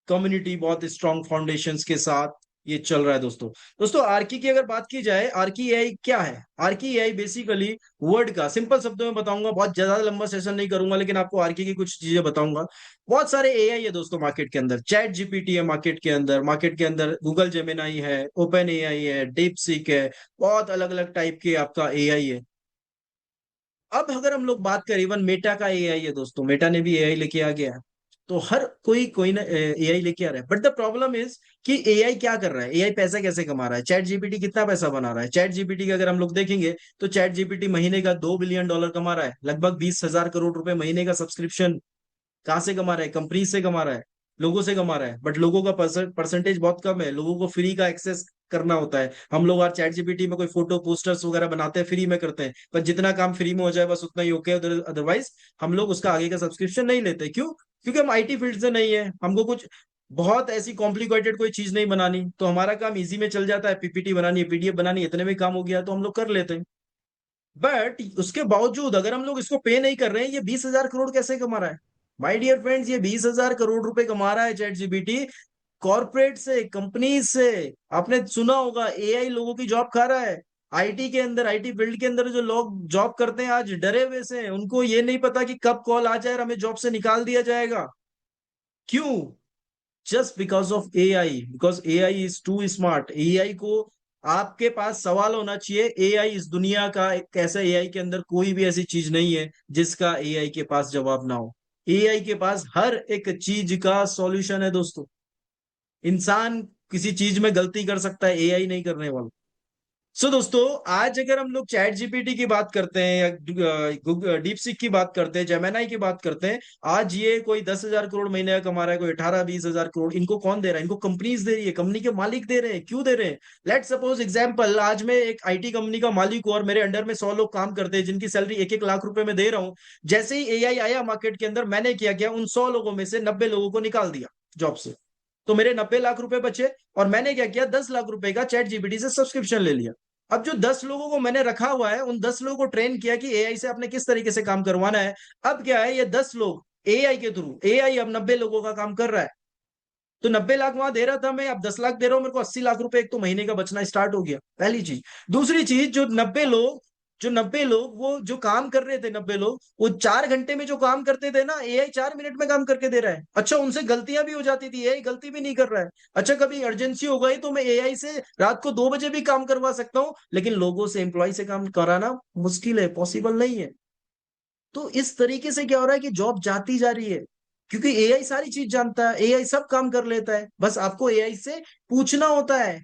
कम्युनिटी, बहुत स्ट्रांग फाउंडेशंस के साथ ये चल रहा है। दोस्तों दोस्तों आर्की की अगर बात की जाए, आर्की एआई क्या है? आर्की एआई बेसिकली वर्ड का सिंपल शब्दों में बताऊंगा, बहुत ज्यादा लंबा सेशन नहीं करूंगा, लेकिन आपको आर्की की कुछ चीजें बताऊंगा। बहुत सारे एआई है दोस्तों मार्केट के अंदर। चैट जीपीटी है मार्केट के अंदर गूगल जेमिनाई है, ओपन एआई है, डीप सीक है, बहुत अलग अलग टाइप के आपका एआई है। अब अगर हम लोग बात करें, इवन मेटा का एआई है दोस्तों, मेटा ने भी एआई लेके आ गया है। तो हर कोई कोई ना एआई लेके आ रहा है, बट द प्रॉब्लम इज कि एआई क्या कर रहा है, एआई पैसा कैसे कमा रहा है। चैट जीपीटी कितना पैसा बना रहा है? चैट जीपीटी का अगर हम लोग देखेंगे, तो चैट जीपीटी महीने का $2 बिलियन कमा रहा है, लगभग 20,000 करोड़ रुपए महीने का सब्सक्रिप्शन। कहाँ से कमा रहा है? कंपनी से कमा रहा है, लोगों से कमा रहा है, बट लोगों का परसेंटेज बहुत कम है। लोगों को फ्री का एक्सेस करना होता है। हम लोग आज चैट जीपीटी में कोई फोटो पोस्टर्स वगैरह बनाते हैं, फ्री में करते हैं, पर जितना काम फ्री में हो जाए बस उतना ही ओके। अदरवाइज हम लोग उसका आगे का सब्सक्रिप्शन नहीं लेते। क्यों? क्योंकि हम आईटी फील्ड से नहीं है, हमको कुछ बहुत ऐसी कॉम्प्लिकेटेड कोई चीज नहीं बनानी, तो हमारा काम इजी में चल जाता है। पीपीटी बनानी है, पीडीएफ बनानी है, इतने में काम हो गया, तो हम लोग कर लेते हैं। बट उसके बावजूद अगर हम लोग इसको पे नहीं कर रहे हैं, ये 20,000 करोड़ कैसे कमा रहा है? माय डियर फ्रेंड्स, ये 20,000 करोड़ रुपए कमा रहा है चैट जीपीटी कॉर्पोरेट से, कंपनी से। आपने सुना होगा एआई लोगों की जॉब खा रहा है। आईटी के अंदर, आईटी फील्ड के अंदर जो लोग जॉब करते हैं आज डरे हुए से हैं। उनको ये नहीं पता कि कब कॉल आ जाए और हमें जॉब से निकाल दिया जाएगा। क्यों? Just because of AI, because AI is too smart. AI को आपके पास सवाल होना चाहिए, एआई इस दुनिया का एक ऐसा, एआई के अंदर कोई भी ऐसी चीज नहीं है जिसका एआई के पास जवाब ना हो। एआई के पास हर एक चीज का सॉल्यूशन है दोस्तों। इंसान किसी चीज में गलती कर सकता है, एआई नहीं करने वाला। दोस्तों, आज अगर हम लोग चैट जीपीटी की बात करते हैं, या डीप सीक की बात करते हैं, जेमिनाई की बात करते हैं, आज ये कोई 10,000 करोड़ महीने का कमा रहा है, कोई 18-20 हजार करोड़। इनको कौन दे रहा है? इनको कंपनीज दे रही है, कंपनी के मालिक दे रहे हैं। क्यों दे रहे हैं? लेट सपोज एग्जाम्पल, आज मैं एक आईटी कंपनी का मालिक हूं, और मेरे अंडर में 100 लोग काम करते हैं, जिनकी सैलरी 1-1 लाख रुपए में दे रहा हूं। जैसे ही एआई आया मार्केट के अंदर, मैंने क्या किया, उन 100 लोगों में से 90 लोगों को निकाल दिया जॉब से। तो मेरे 90 लाख रुपए बचे, और मैंने क्या किया, 10 लाख रुपए का चैट जीपीटी से सब्सक्रिप्शन ले लिया। अब जो 10 लोगों को मैंने रखा हुआ है, उन 10 लोगों को ट्रेन किया कि एआई से आपने किस तरीके से काम करवाना है। अब क्या है, ये 10 लोग एआई के थ्रू, एआई अब 90 लोगों का काम कर रहा है। तो 90 लाख वहां दे रहा था मैं, अब 10 लाख दे रहा हूं, मेरे को 80 लाख रुपए एक तो महीने का बचना स्टार्ट हो गया, पहली चीज। दूसरी चीज, जो 90 लोग वो जो काम कर रहे थे, 90 लोग वो 4 घंटे में जो काम करते थे ना, एआई 4 मिनट में काम करके दे रहा है। अच्छा, उनसे गलतियां भी हो जाती थी, एआई गलती भी नहीं कर रहा है। अच्छा, कभी इमरजेंसी हो गई तो मैं एआई से रात को 2 बजे भी काम करवा सकता हूं, लेकिन लोगों से, एम्प्लॉय से काम कराना मुश्किल है, पॉसिबल नहीं है। तो इस तरीके से क्या हो रहा है कि जॉब जाती जा रही है, क्योंकि एआई सारी चीज जानता है, एआई सब काम कर लेता है, बस आपको एआई से पूछना होता है।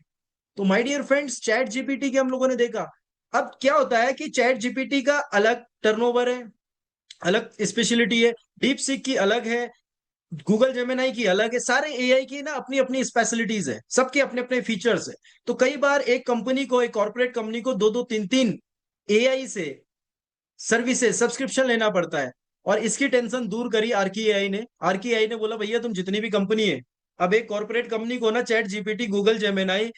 तो my dear friends, ChatGPT के हम लोगों ने देखा। अब क्या होता है कि चैट जीपीटी का अलग टर्नओवर है, अलग स्पेशलिटी है, डीप सीक की अलग है, गूगल जेमिनाई की अलग है, सारे एआई की ना अपनी अपनी स्पेशलिटीज है, सबके अपने अपने फीचर्स है। तो कई बार एक कंपनी को, एक कॉर्पोरेट कंपनी को दो दो तीन तीन एआई से सर्विसेज सब्सक्रिप्शन लेना पड़ता है। और इसकी टेंशन दूर करी आरकी एआई ने। आरकी एआई ने बोला भैया तुम जितनी भी कंपनी है, अब एक कॉर्पोरेट कंपनी को ना chat GPT, Google Gemini,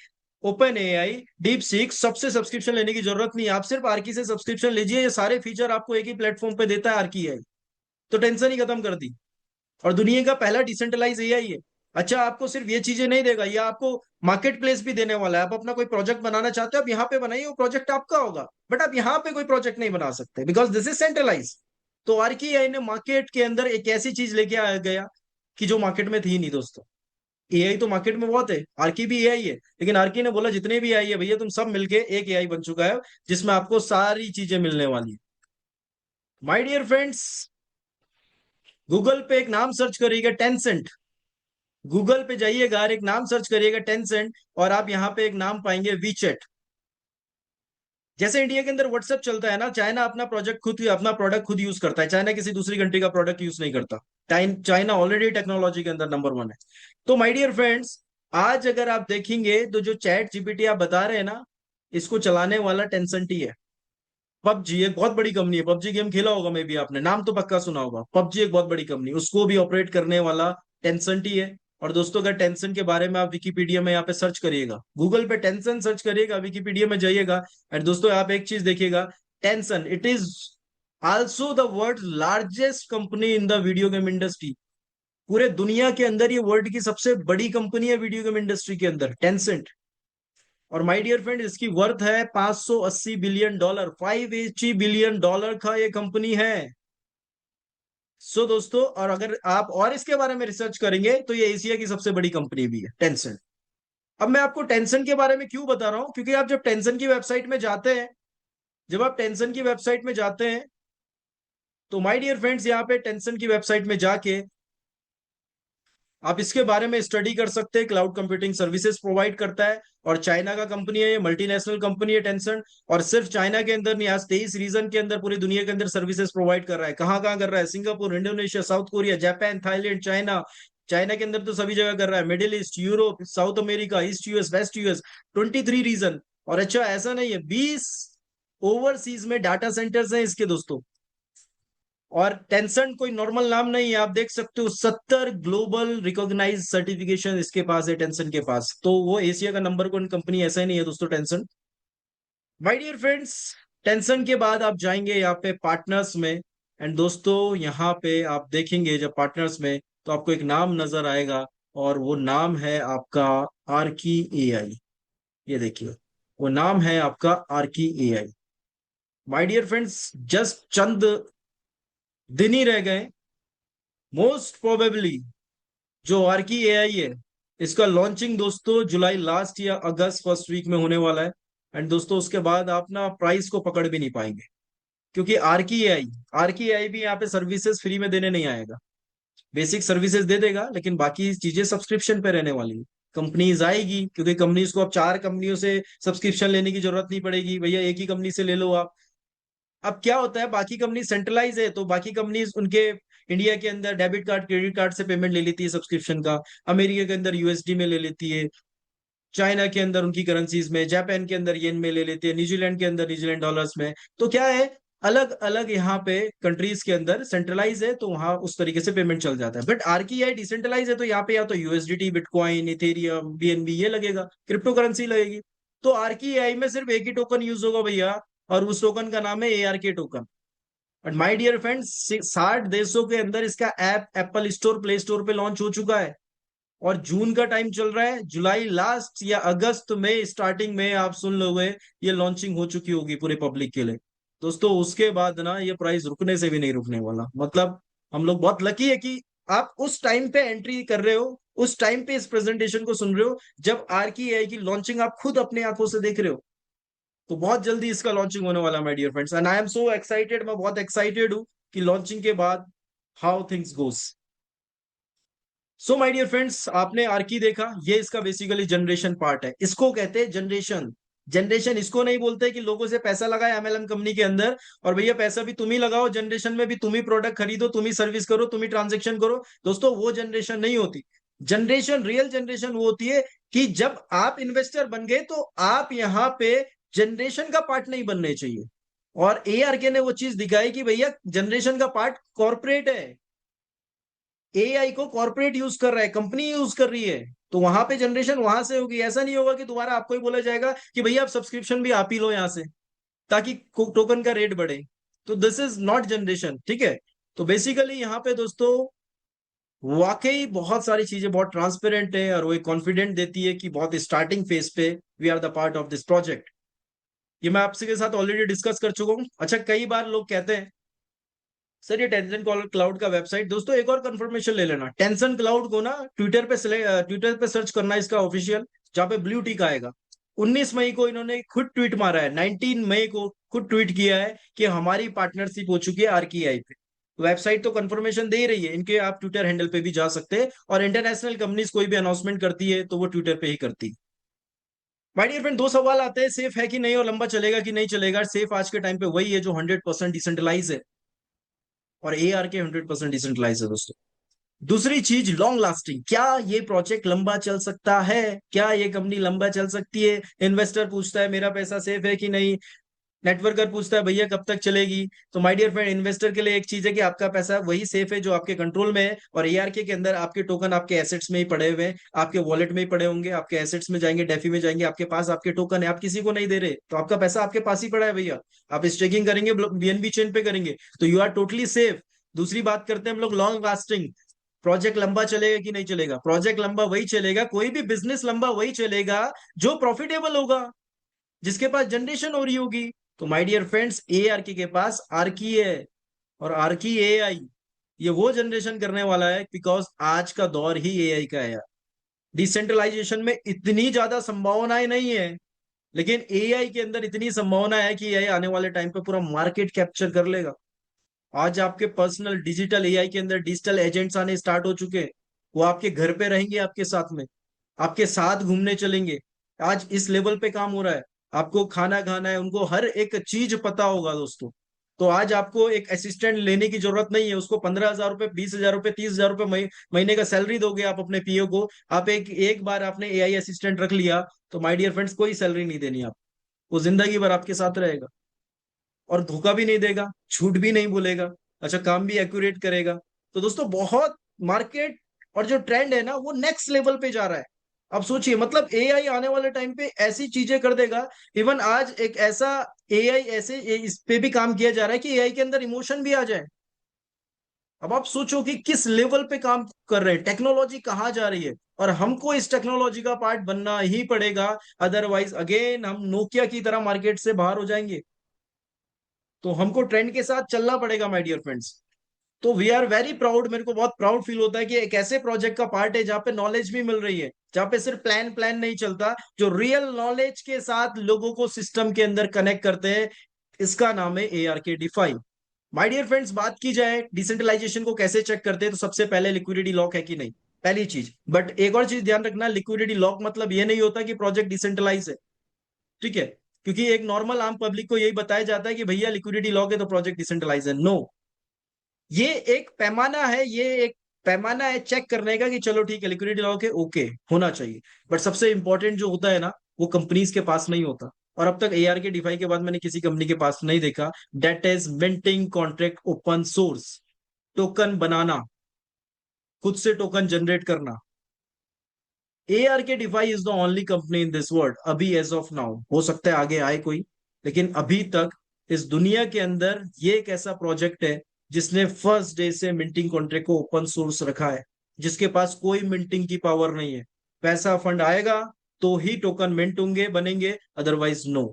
open AI, deep seek सबसे सब्सक्रिप्शन लेने की जरूरत नहीं है। आप सिर्फ आरकी से सब्सक्रिप्शन लीजिए, ये सारे फीचर आपको एक ही प्लेटफॉर्म पे देता है आरकी एआई। तो टेंशन ही खत्म कर दी। और दुनिया का पहला डिसेंट्रलाइज एआई है। अच्छा, आपको सिर्फ ये चीजें नहीं देगा, ये आपको मार्केट प्लेस भी देने वाला है। आप अपना कोई प्रोजेक्ट बनाना चाहते हो, आप यहाँ पे बनाइए, वो प्रोजेक्ट आपका होगा। बट आप यहाँ पे कोई प्रोजेक्ट नहीं बना सकते, बिकॉज दिस इज सेंट्रलाइज। तो आरकी ने मार्केट के अंदर एक ऐसी चीज लेके आ गया कि जो मार्केट में थी नहीं दोस्तों। एआई तो मार्केट में बहुत है, आरकी भी एआई है, लेकिन आरकी ने बोला जितने भी एआई है भैया तुम सब मिलके एक एआई बन चुका है, जिसमें आपको सारी चीजें मिलने वाली है। माय डियर फ्रेंड्स, गूगल पे एक नाम सर्च करिएगा, टेंसेंट। गूगल पे जाइएगा और एक नाम सर्च करिएगा टेंसेंट, और आप यहाँ पे एक नाम पाएंगे वीचैट। जैसे इंडिया के अंदर व्हाट्सएप चलता है ना, चाइना अपना प्रोजेक्ट खुद, अपना प्रोडक्ट खुद यूज करता है। चाइना किसी दूसरी कंट्री का प्रोडक्ट यूज नहीं करता। चाइना ऑलरेडी टेक्नोलॉजी के अंदर नंबर वन है। तो माय डियर फ्रेंड्स, आज अगर आप देखेंगे तो जो चैट जीपीटी आप बता रहे हैं ना, इसको चलाने वाला टेंसेंट ही है। पबजी एक बहुत बड़ी कंपनी है, पबजी गेम खेला होगा मे भी आपने, नाम तो पक्का सुना होगा। पबजी एक बहुत बड़ी कंपनी, उसको भी ऑपरेट करने वाला टेंसेंट ही है। और दोस्तों अगर टेंसेंट के बारे में आप विकीपीडिया में यहाँ पे सर्च करिएगा, गूगल पे टेंसेंट सर्च करिएगा, विकीपीडिया में जाइएगा, एंड दोस्तों आप एक चीज देखिएगा, Tencent it is also the world largest company in the video game industry. पूरे दुनिया के अंदर ये वर्ल्ड की सबसे बड़ी कंपनी है वीडियो गेम इंडस्ट्री के अंदर, टेंसेंट। और माय डियर फ्रेंड, इसकी वर्थ है 580 बिलियन डॉलर, 580 बिलियन डॉलर का ये कंपनी है। सो दोस्तों, और अगर आप और इसके बारे में रिसर्च करेंगे तो ये एशिया की सबसे बड़ी कंपनी भी है, टेंसेंट। अब मैं आपको टेंसेंट के बारे में क्यों बता रहा हूं, क्योंकि आप जब टेंसेंट की वेबसाइट में जाते हैं, जब आप टेंसेंट की वेबसाइट में जाते हैं, तो माय डियर फ्रेंड्स यहाँ पे टेंसेंट की वेबसाइट में जाके आप इसके बारे में स्टडी कर सकते हैं। क्लाउड कंप्यूटिंग सर्विसेज प्रोवाइड करता है, और चाइना का कंपनी है, ये मल्टीनेशनल कंपनी है टेंसेंट। और सिर्फ चाइना के अंदर नहीं, आज 23 रीजन के अंदर पूरी दुनिया के अंदर सर्विसेज प्रोवाइड कर रहा है। कहाँ कहाँ कर रहा है? Singapore, Indonesia, South Korea, Japan, Thailand, China. China के अंदर तो सभी जगह कर रहा है, Middle East, Europe, South America, East US, West US, 23 region. और अच्छा ऐसा नहीं है, 20 ओवरसीज में डाटा सेंटर्स हैं इसके दोस्तों। और टेंसेंट कोई नॉर्मल नाम नहीं है, आप देख सकते हो 70 ग्लोबल रिकॉग्नाइज सर्टिफिकेशन इसके पास है टेंसेंट के पास। तो वो एशिया का नंबर वन कंपनी ऐसा ही नहीं है दोस्तों Tencent. My dear friends, Tencent के बाद आप जाएंगे यहाँ पे पार्टनर्स में, एंड दोस्तों यहाँ पे आप देखेंगे जब पार्टनर्स में, तो आपको एक नाम नजर आएगा, और वो नाम है आपका आर्की एआई। ये देखिए, वो नाम है आपका आर्की AI. My dear friends, just चंद दिन ही रह गए, मोस्ट प्रोबेबली जो आर्की एआई है, इसका लॉन्चिंग दोस्तों जुलाई लास्ट या अगस्त फर्स्ट वीक में होने वाला है। एंड दोस्तों उसके बाद आप ना प्राइस को पकड़ भी नहीं पाएंगे, क्योंकि आर्की एआई भी यहाँ पे सर्विसेज फ्री में देने नहीं आएगा। बेसिक सर्विसेज दे देगा, लेकिन बाकी चीजें सब्सक्रिप्शन पे रहने वाली है। कंपनीज आएगी, क्योंकि कंपनीज को अब 4 कंपनियों से सब्सक्रिप्शन लेने की जरूरत नहीं पड़ेगी, भैया एक ही कंपनी से ले लो आप। अब क्या होता है, बाकी कंपनी सेंट्रलाइज है, तो बाकी कंपनीज उनके इंडिया के अंदर डेबिट कार्ड, क्रेडिट कार्ड से पेमेंट ले लेती है सब्सक्रिप्शन का, अमेरिका के अंदर यूएसडी में ले लेती है, चाइना के अंदर उनकी करेंसीज में, जापान के अंदर येन में ले लेती है, न्यूजीलैंड के अंदर न्यूजीलैंड डॉलर्स में। तो क्या है, अलग अलग यहाँ पे कंट्रीज के अंदर सेंट्रलाइज है, तो वहां उस तरीके से पेमेंट चल जाता है। बट आरकीआई डिसेंट्रलाइज है, तो यहाँ पे या तो यूएसडीटी, बिटकॉइन, इथेरियम, बीएनबी ये लगेगा, क्रिप्टो करेंसी लगेगी। तो आरकीआई में सिर्फ एक ही टोकन यूज होगा भैया, और उस टोकन का नाम है ARK token. But my dear friends, 60 देशों के अंदर इसका app Apple store, play store पे लॉन्च हो चुका है। और जून का टाइम चल रहा है, जुलाई लास्ट या अगस्त में स्टार्टिंग में आप सुन लोगे, ये लॉन्चिंग हो चुकी होगी पूरे पब्लिक के लिए। दोस्तों उसके बाद ना ये प्राइस रुकने से भी नहीं रुकने वाला। मतलब हम लोग बहुत लकी है कि आप उस टाइम पे एंट्री कर रहे हो, उस टाइम पे इस प्रेजेंटेशन को सुन रहे हो, जब आरकी आई की लॉन्चिंग आप खुद अपने आंखों से देख रहे हो। तो बहुत जल्दी इसका लॉन्चिंग होने वाला है my dear friends, and I am so excited, मैं बहुत एक्साइटेड हूं कि लॉन्चिंग के बाद how things goes. So my dear friends, आपने आर्की देखा, ये इसका बेसिकली जनरेशन पार्ट है, इसको कहते हैं जनरेशन। जनरेशन इसको नहीं बोलते कि लोगों से पैसा लगाए एमएलएम कंपनी के अंदर, और भैया पैसा भी तुम ही लगाओ, जनरेशन में भी तुम ही प्रोडक्ट खरीदो, तुम ही सर्विस करो, तुम ही ट्रांजेक्शन करो। दोस्तों वो जनरेशन नहीं होती। जनरेशन, रियल जनरेशन वो होती है कि जब आप इन्वेस्टर बन गए तो आप यहां पे जनरेशन का पार्ट नहीं बनने चाहिए। और एआरके ने वो चीज दिखाई कि भैया जनरेशन का पार्ट कॉर्पोरेट है, एआई को कॉर्पोरेट यूज कर रहा है, कंपनी यूज कर रही है, तो वहां पे जनरेशन वहां से होगी। ऐसा नहीं होगा कि दोबारा आपको ही बोला जाएगा कि भैया आप सब्सक्रिप्शन भी आप ही लो यहां से ताकि टोकन का रेट बढ़े। तो दिस इज नॉट जनरेशन, ठीक है। तो बेसिकली यहाँ पे दोस्तों वाकई बहुत सारी चीजें बहुत ट्रांसपेरेंट है, और वो एक कॉन्फिडेंट देती है कि बहुत स्टार्टिंग फेज पे we are the part of this project. ये मैं आपसे के साथ ऑलरेडी डिस्कस कर चुका हूँ। अच्छा, कई बार लोग कहते हैं सर ये टेंशन क्लाउड का वेबसाइट, दोस्तों एक और कंफर्मेशन ले लेना, टेंशन क्लाउड को ना ट्विटर पे सर्च करना इसका ऑफिशियल, जहाँ पे ब्लू टिक आएगा। 19 मई को इन्होंने खुद ट्वीट मारा है, 19 मई को खुद ट्वीट किया है कि हमारी पार्टनरशिप हो चुकी है आरकेआई पे। वेबसाइट तो कंफर्मेशन दे ही रही है इनके, आप ट्विटर हैंडल पे भी जा सकते हैं, और इंटरनेशनल कंपनीज कोई भी अनाउंसमेंट करती है तो वो ट्विटर पे ही करती है। माय डियर फ्रेंड, दो सवाल आते हैं, सेफ है कि नहीं और लंबा चलेगा कि नहीं चलेगा। सेफ आज के टाइम पे वही है जो 100% डिसेंट्रलाइज है, और एआर के 100% डिसेंट्रलाइज है दोस्तों। दूसरी चीज, लॉन्ग लास्टिंग, क्या ये प्रोजेक्ट लंबा चल सकता है, क्या ये कंपनी लंबा चल सकती है। इन्वेस्टर पूछता है मेरा पैसा सेफ है कि नहीं, नेटवर्कर पूछता है भैया कब तक चलेगी। तो माय डियर फ्रेंड, इन्वेस्टर के लिए एक चीज है कि आपका पैसा वही सेफ है जो आपके कंट्रोल में है, और एआरके के अंदर आपके टोकन आपके एसेट्स में ही पड़े हुए हैं, आपके वॉलेट में ही पड़े होंगे, आपके एसेट्स में जाएंगे, डेफी में जाएंगे, आपके पास आपके टोकन है, आप किसी को नहीं दे रहे, तो आपका पैसा आपके पास ही पड़ा है भैया। आप स्टेकिंग करेंगे बीएनबी चेन पे करेंगे तो यू आर टोटली सेफ। दूसरी बात करते हैं हम लोग लॉन्ग लास्टिंग, प्रोजेक्ट लंबा चलेगा कि नहीं चलेगा। प्रोजेक्ट लंबा वही चलेगा, कोई भी बिजनेस लंबा वही चलेगा जो प्रॉफिटेबल होगा, जिसके पास जनरेशन हो रही होगी। तो माय डियर फ्रेंड्स, एआरके के पास आरकी है, और आरकी एआई ये वो जनरेशन करने वाला है, बिकॉज आज का दौर ही एआई का है यार। डिसेंट्रलाइजेशन में इतनी ज्यादा संभावनाएं नहीं है, लेकिन एआई के अंदर इतनी संभावना है कि एआई आने वाले टाइम पे पूरा मार्केट कैप्चर कर लेगा। आज आपके पर्सनल डिजिटल एआई के अंदर डिजिटल एजेंट्स आने स्टार्ट हो चुके हैं, वो आपके घर पे रहेंगे, आपके साथ में, आपके साथ घूमने चलेंगे। आज इस लेवल पे काम हो रहा है, आपको खाना खाना है उनको हर एक चीज पता होगा दोस्तों। तो आज आपको एक असिस्टेंट लेने की जरूरत नहीं है, उसको 15,000 रुपए, 20,000 रुपए, 30,000 रुपए महीने का सैलरी दोगे आप अपने पीओ को। आप एक बार आपने एआई असिस्टेंट रख लिया तो माय डियर फ्रेंड्स कोई सैलरी नहीं देनी आप, वो जिंदगी भर आपके साथ रहेगा, और धोखा भी नहीं देगा, झूठ भी नहीं बोलेगा, अच्छा काम भी एक्यूरेट करेगा। तो दोस्तों बहुत मार्केट और जो ट्रेंड है ना वो नेक्स्ट लेवल पे जा रहा है। अब सोचिए, मतलब एआई आने वाले टाइम पे ऐसी चीजें कर देगा। इवन आज एक ऐसा एआई ऐसे इस पे भी काम किया जा रहा है कि एआई के अंदर इमोशन भी आ जाए। अब आप सोचो कि किस लेवल पे काम कर रहे हैं, टेक्नोलॉजी कहाँ जा रही है, और हमको इस टेक्नोलॉजी का पार्ट बनना ही पड़ेगा, अदरवाइज अगेन हम नोकिया की तरह मार्केट से बाहर हो जाएंगे। तो हमको ट्रेंड के साथ चलना पड़ेगा माय डियर फ्रेंड्स। तो वी आर वेरी प्राउड, मेरे को बहुत प्राउड फील होता है कि एक ऐसे प्रोजेक्ट का पार्ट है जहाँ पे नॉलेज भी मिल रही है, जहाँ पे सिर्फ प्लान प्लान नहीं चलता, जो रियल नॉलेज के साथ लोगों को सिस्टम के अंदर कनेक्ट करते हैं। इसका नाम है ARK DeFi. My dear friends, बात की जाए डिसेंट्रलाइजेशन को कैसे चेक करते हैं, तो सबसे पहले लिक्विडिटी लॉक है कि नहीं, पहली चीज। बट एक और चीज ध्यान रखना, लिक्विडिटी लॉक मतलब ये नहीं होता कि प्रोजेक्ट डिसेंट्रलाइज है, ठीक है। क्योंकि एक नॉर्मल आम पब्लिक को यही बताया जाता है कि भैया लिक्विडिटी लॉक है तो प्रोजेक्ट डिसेंट्रलाइज है। नो, ये एक पैमाना है, ये एक पैमाना है चेक करने का कि चलो ठीक है लिक्विडिटी लॉक है, ओके होना चाहिए। बट सबसे इंपॉर्टेंट जो होता है ना, वो कंपनीज के पास नहीं होता, और अब तक एआर के डिफाई के बाद मैंने किसी कंपनी के पास नहीं देखा। That is minting contract open source, token बनाना, खुद से टोकन जनरेट करना। AR K DeFi is the only company in this world अभी, एज ऑफ नाउ, हो सकता है आगे आए कोई, लेकिन अभी तक इस दुनिया के अंदर ये एक ऐसा प्रोजेक्ट है जिसने फर्स्ट डे से मिंटिंग कॉन्ट्रैक्ट को ओपन सोर्स रखा है, जिसके पास कोई मिंटिंग की पावर नहीं है। पैसा फंड आएगा तो ही टोकन मिंट होंगे, बनेंगे, otherwise no.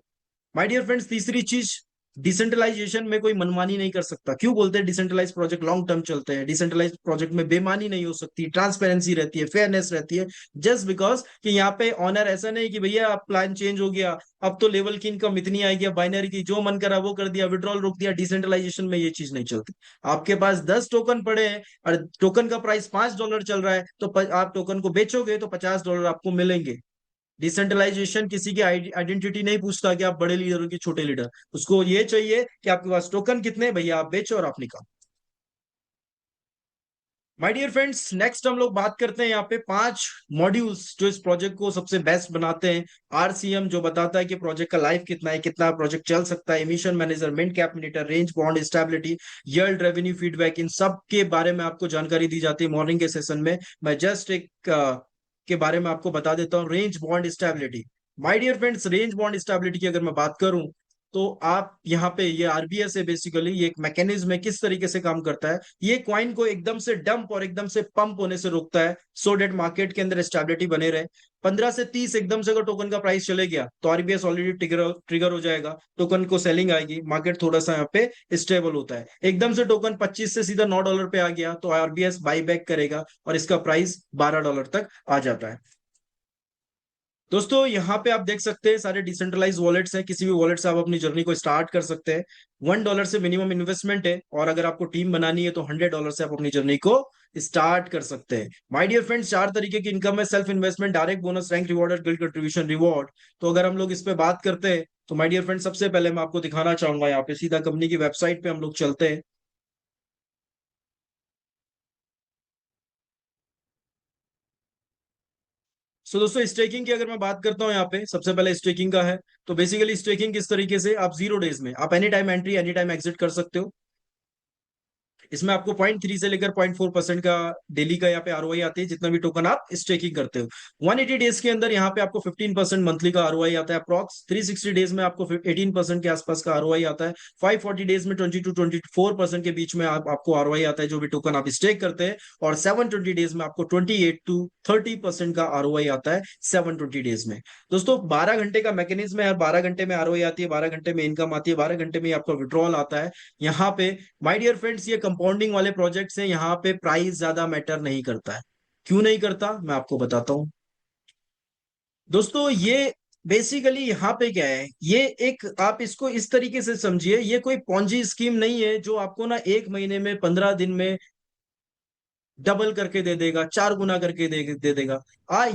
My dear friends, तीसरी चीज, डिसेंट्रलाइजेशन में कोई मनमानी नहीं कर सकता। क्यों बोलते हैं डिसेंट्रलाइज प्रोजेक्ट लॉन्ग टर्म चलते हैं, डिसेंट्रलाइज प्रोजेक्ट में बेमानी नहीं हो सकती, ट्रांसपेरेंसी रहती है, फेयरनेस रहती है। जस्ट बिकॉज कि यहाँ पे ऑनर ऐसा नहीं कि भैया अब प्लान चेंज हो गया, अब तो लेवल की इनकम इतनी आएगी, बाइनरी की जो मन करा वो कर दिया, विड्रॉल रोक दिया। डिसेंट्रलाइजेशन में ये चीज नहीं चलती। आपके पास 10 टोकन पड़े हैं और टोकन का प्राइस $5 चल रहा है, तो आप टोकन को बेचोगे तो $50 आपको मिलेंगे। डिसेंट्रलाइजेशन किसी की आइडेंटिटी नहीं पूछता कि आप बड़े लीडर हो कि छोटे लीडर, उसको ये चाहिए कि आपके पास टोकन कितने हैं, भैया आप बेचो और आप निकालो। माय डियर फ्रेंड्स, नेक्स्ट हम लोग बात करते हैं यहाँ पे 5 मॉड्यूल्स जो इस प्रोजेक्ट को सबसे बेस्ट बनाते हैं। आरसीएम जो बताता है कि प्रोजेक्ट का लाइफ कितना है, कितना प्रोजेक्ट चल सकता है, emission management cap, range bond stability, yield, revenue, feedback, इन सब के बारे में आपको जानकारी दी जाती है मॉर्निंग के सेशन में। मैं जस्ट एक के बारे में आपको बता देता हूँ, range bond stability. My dear friends, range bond stability की अगर मैं बात करूं तो आप यहाँ पे, ये आरबीएस है बेसिकली, ये एक मैकेनिज्म है, किस तरीके से काम करता है। ये क्वाइन को एकदम से डंप और एकदम से पंप होने से रोकता है, सो डेट मार्केट के अंदर स्टेबिलिटी बने रहे। 15 से 30 एकदम से अगर टोकन का प्राइस चले गया तो आरबीएस ऑलरेडी ट्रिगर हो जाएगा, टोकन को सेलिंग आएगी, मार्केट थोड़ा सा यहाँ पे स्टेबल होता है। एकदम से टोकन 25 से सीधा $9 पे आ गया तो आरबीएस बाई बैक करेगा और इसका प्राइस $12 तक आ जाता है। दोस्तों यहाँ पे आप देख सकते हैं सारे डिसेंट्रलाइज वॉलेट्स हैं, किसी भी वॉलेट से आप अपनी जर्नी को स्टार्ट कर सकते हैं। $1 से मिनिमम इन्वेस्टमेंट है, और अगर आपको टीम बनानी है तो $100 से आप अपनी जर्नी को स्टार्ट कर सकते हैं। माय डियर फ्रेंड्स, 4 तरीके की इनकम है, self investment, direct bonus, rank reward और गिल्ड कंट्रीब्यूशन रिवॉर्ड। तो अगर हम लोग इस पे बात करते हैं तो माय डियर फ्रेंड्स, सबसे पहले मैं आपको दिखाना चाहूंगा, यहाँ पे सीधा कंपनी की वेबसाइट पे हम लोग चलते हैं। सो दोस्तों, स्टेकिंग की अगर मैं बात करता हूँ यहाँ पे, सबसे पहले स्टेकिंग का है। तो बेसिकली स्टेकिंग किस तरीके से, आप 0 डेज में आप any time entry any time exit कर सकते हो। इसमें आपको 0.3 से लेकर 0.4% का डेली का यहाँ पे आरओआई आती है, जितना भी टोकन आप स्टेकिंग करते हो। 180 डेज के अंदर यहाँ पे आपको 15% मंथली का आरओआई आता है अप्रॉक्स। 360 डेज में आपको 18% के आसपास का आरओआई आता है। 540 डेज में 20 to 24% के बीच में आपको आरओआई आता है जो भी टोकन आप स्टेक करते हैं। और 720 डेज में आपको 28 to 30% का आरओआई आता है 720 डेज में। दोस्तों 12 घंटे का मैकेनिज्म है, 12 घंटे में आरओआई आती है, 12 घंटे में इनकम आती है, 12 घंटे में आपका विड्रॉल आता है। यहाँ पे माय डियर फ्रेंड्स, ये कंपाउंडिंग वाले प्रोजेक्ट्स हैं, यहाँ पे प्राइस ज्यादा मैटर नहीं करता है। क्यों नहीं करता, मैं आपको बताता हूं। दोस्तों ये बेसिकली यहाँ पे क्या है, ये एक, आप इसको इस तरीके से समझिए, ये कोई पॉन्जी स्कीम नहीं है जो आपको ना 1 महीने में 15 दिन में डबल करके दे देगा, 4 गुना करके दे देगा।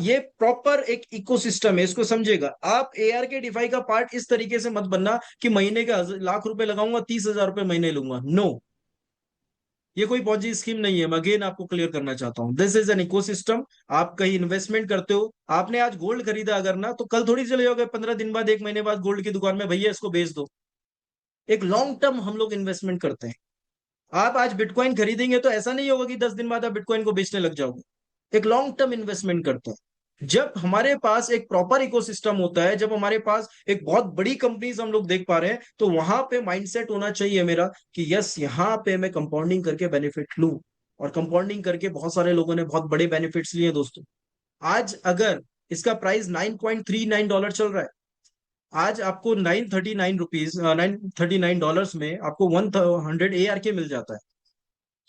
ये प्रॉपर एक इकोसिस्टम है, इसको समझिएगा। आप एआर के डिफाई का पार्ट इस तरीके से मत बनना कि महीने का लाख रुपए लगाऊंगा, 30,000 रुपए महीने लूंगा। नो, ये कोई पॉजी स्कीम नहीं है। मैं अगेन आपको क्लियर करना चाहता हूं, दिस इज एन इकोसिस्टम। आप कहीं इन्वेस्टमेंट करते हो, आपने आज गोल्ड खरीदा अगर ना, तो कल थोड़ी चले जाओगे 15 दिन बाद, 1 महीने बाद गोल्ड की दुकान में, भैया इसको बेच दो। एक लॉन्ग टर्म हम लोग इन्वेस्टमेंट करते हैं। आप आज बिटकॉइन खरीदेंगे तो ऐसा नहीं होगा कि 10 दिन बाद आप बिटकॉइन को बेचने लग जाओगे। एक लॉन्ग टर्म इन्वेस्टमेंट करते हैं। जब हमारे पास एक प्रॉपर इकोसिस्टम होता है, जब हमारे पास एक बहुत बड़ी कंपनीज हम लोग देख पा रहे हैं, तो वहां पे माइंडसेट होना चाहिए मेरा कि यस, यहाँ पे मैं कंपाउंडिंग करके बेनिफिट लूं। और कंपाउंडिंग करके बहुत सारे लोगों ने बहुत बड़े बेनिफिट्स लिए दोस्तों। आज अगर इसका प्राइस $9.39 चल रहा है, आज आपको 939 रुपीज, $939 में आपको 100 ARK मिल जाता है।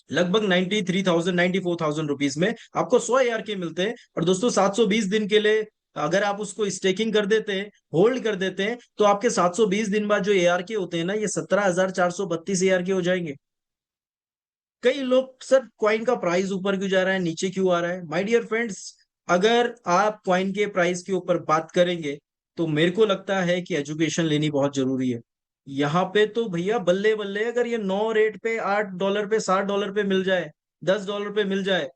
लगभग 93,000 94,000 रुपीज में आपको 100 ARK मिलते हैं। और दोस्तों 720 दिन के लिए अगर आप उसको स्टेकिंग कर देते हैं, होल्ड कर देते हैं, तो आपके 720 दिन बाद जो ARK होते हैं ना, ये 17,432 ARK हो जाएंगे। कई लोग, सर क्वाइन का प्राइस ऊपर क्यों जा रहा है, नीचे क्यों आ रहा है? माय डियर फ्रेंड्स, अगर आप क्वाइन के प्राइस के ऊपर बात करेंगे तो मेरे को लगता है कि एजुकेशन लेनी बहुत जरूरी है। यहाँ पे तो भैया बल्ले बल्ले, अगर ये 9 रेट पे, $8 पे, $60 पे मिल जाए, $10 पे मिल जाए,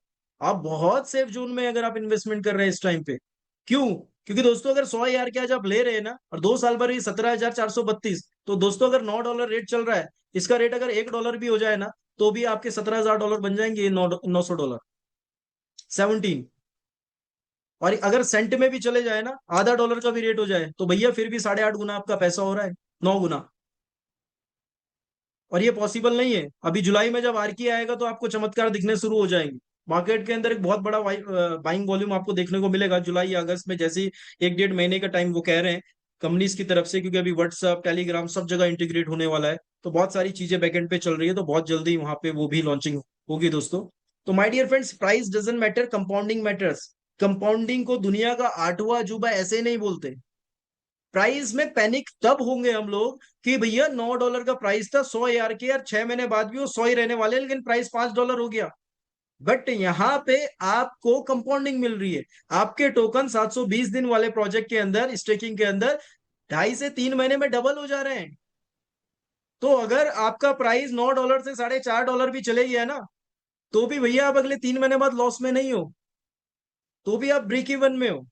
आप बहुत सेफ जोन में अगर आप इन्वेस्टमेंट कर रहे हैं इस टाइम पे। क्यों? क्योंकि दोस्तों अगर 100 ARK के आज आप ले रहे हैं ना, और 2 साल भर ये 17,432, तो दोस्तों अगर $9 रेट चल रहा है, इसका रेट अगर $1 भी हो जाए ना, तो भी आपके $17,000 बन जाएंगे, 900 डॉलर, 17। और अगर सेंट में भी चले जाए ना, आधा डॉलर का भी रेट हो जाए, तो भैया फिर भी 8.5 गुना आपका पैसा हो रहा है, 9 गुना। और ये पॉसिबल नहीं है। अभी जुलाई में जब आरकी आएगा तो आपको चमत्कार दिखने शुरू हो जाएंगे। मार्केट के अंदर एक बहुत बड़ा बाइंग वॉल्यूम आपको देखने को मिलेगा जुलाई या अगस्त में, जैसे ही 1 1.5 महीने का टाइम वो कह रहे हैं कंपनीज की तरफ से, क्योंकि अभी व्हाट्सअप, टेलीग्राम सब जगह इंटीग्रेट होने वाला है, तो बहुत सारी चीजें बैकएंड पे चल रही है, तो बहुत जल्दी वहां पे वो भी लॉन्चिंग होगी दोस्तों। तो my dear friends, price doesn't matter, compounding matters. Compounding को दुनिया का 8वां अजूबा ऐसे नहीं बोलते। प्राइस में पैनिक तब होंगे हम लोग कि भैया $9 का प्राइस था, 100 ARK, यार 6 महीने बाद भी वो 100 ही रहने वाले, लेकिन प्राइस $5 हो गया। बट यहाँ पे आपको कंपाउंडिंग मिल रही है। आपके टोकन 720 दिन वाले प्रोजेक्ट के अंदर, स्टेकिंग के अंदर 2.5 से 3 महीने में डबल हो जा रहे हैं। तो अगर आपका प्राइस $9 से $4.5 भी चले गया ना, तो भी भैया आप अगले 3 महीने बाद लॉस में नहीं हो, तो भी आप ब्रेक इवन में हो।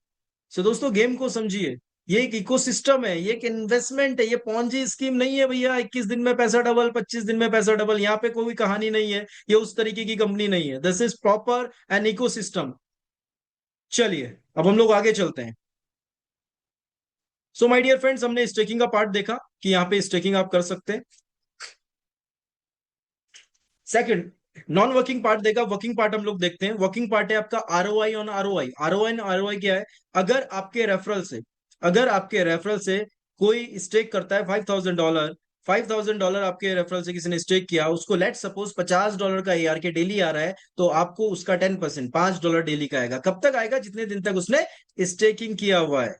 सो दोस्तों, गेम को समझिए। ये एक इकोसिस्टम है, ये एक इन्वेस्टमेंट है, ये पॉन्जी स्कीम नहीं है भैया। 21 दिन में पैसा डबल, 25 दिन में पैसा डबल, यहाँ पे कोई कहानी नहीं है। ये उस तरीके की कंपनी नहीं है। This is proper an ecosystem. चलिए, अब हम लोग आगे चलते हैं। सो माय डियर फ्रेंड्स, हमने स्टेकिंग का पार्ट देखा कि यहाँ पे स्टेकिंग आप कर सकते हैं। सेकंड, नॉन वर्किंग पार्ट देखा। वर्किंग पार्ट हम लोग देखते हैं। वर्किंग पार्ट है आपका आरओआई ऑन आरओआई। आरओआई क्या है? अगर आपके रेफरल से, अगर आपके रेफरल से कोई स्टेक करता है $5,000, $5,000 आपके रेफरल से किसी ने स्टेक किया, उसको लेट सपोज $50 का एआर के डेली आ रहा है, तो आपको उसका 10% $5 डेली का आएगा। कब तक आएगा? जितने दिन तक उसने स्टेकिंग किया हुआ है।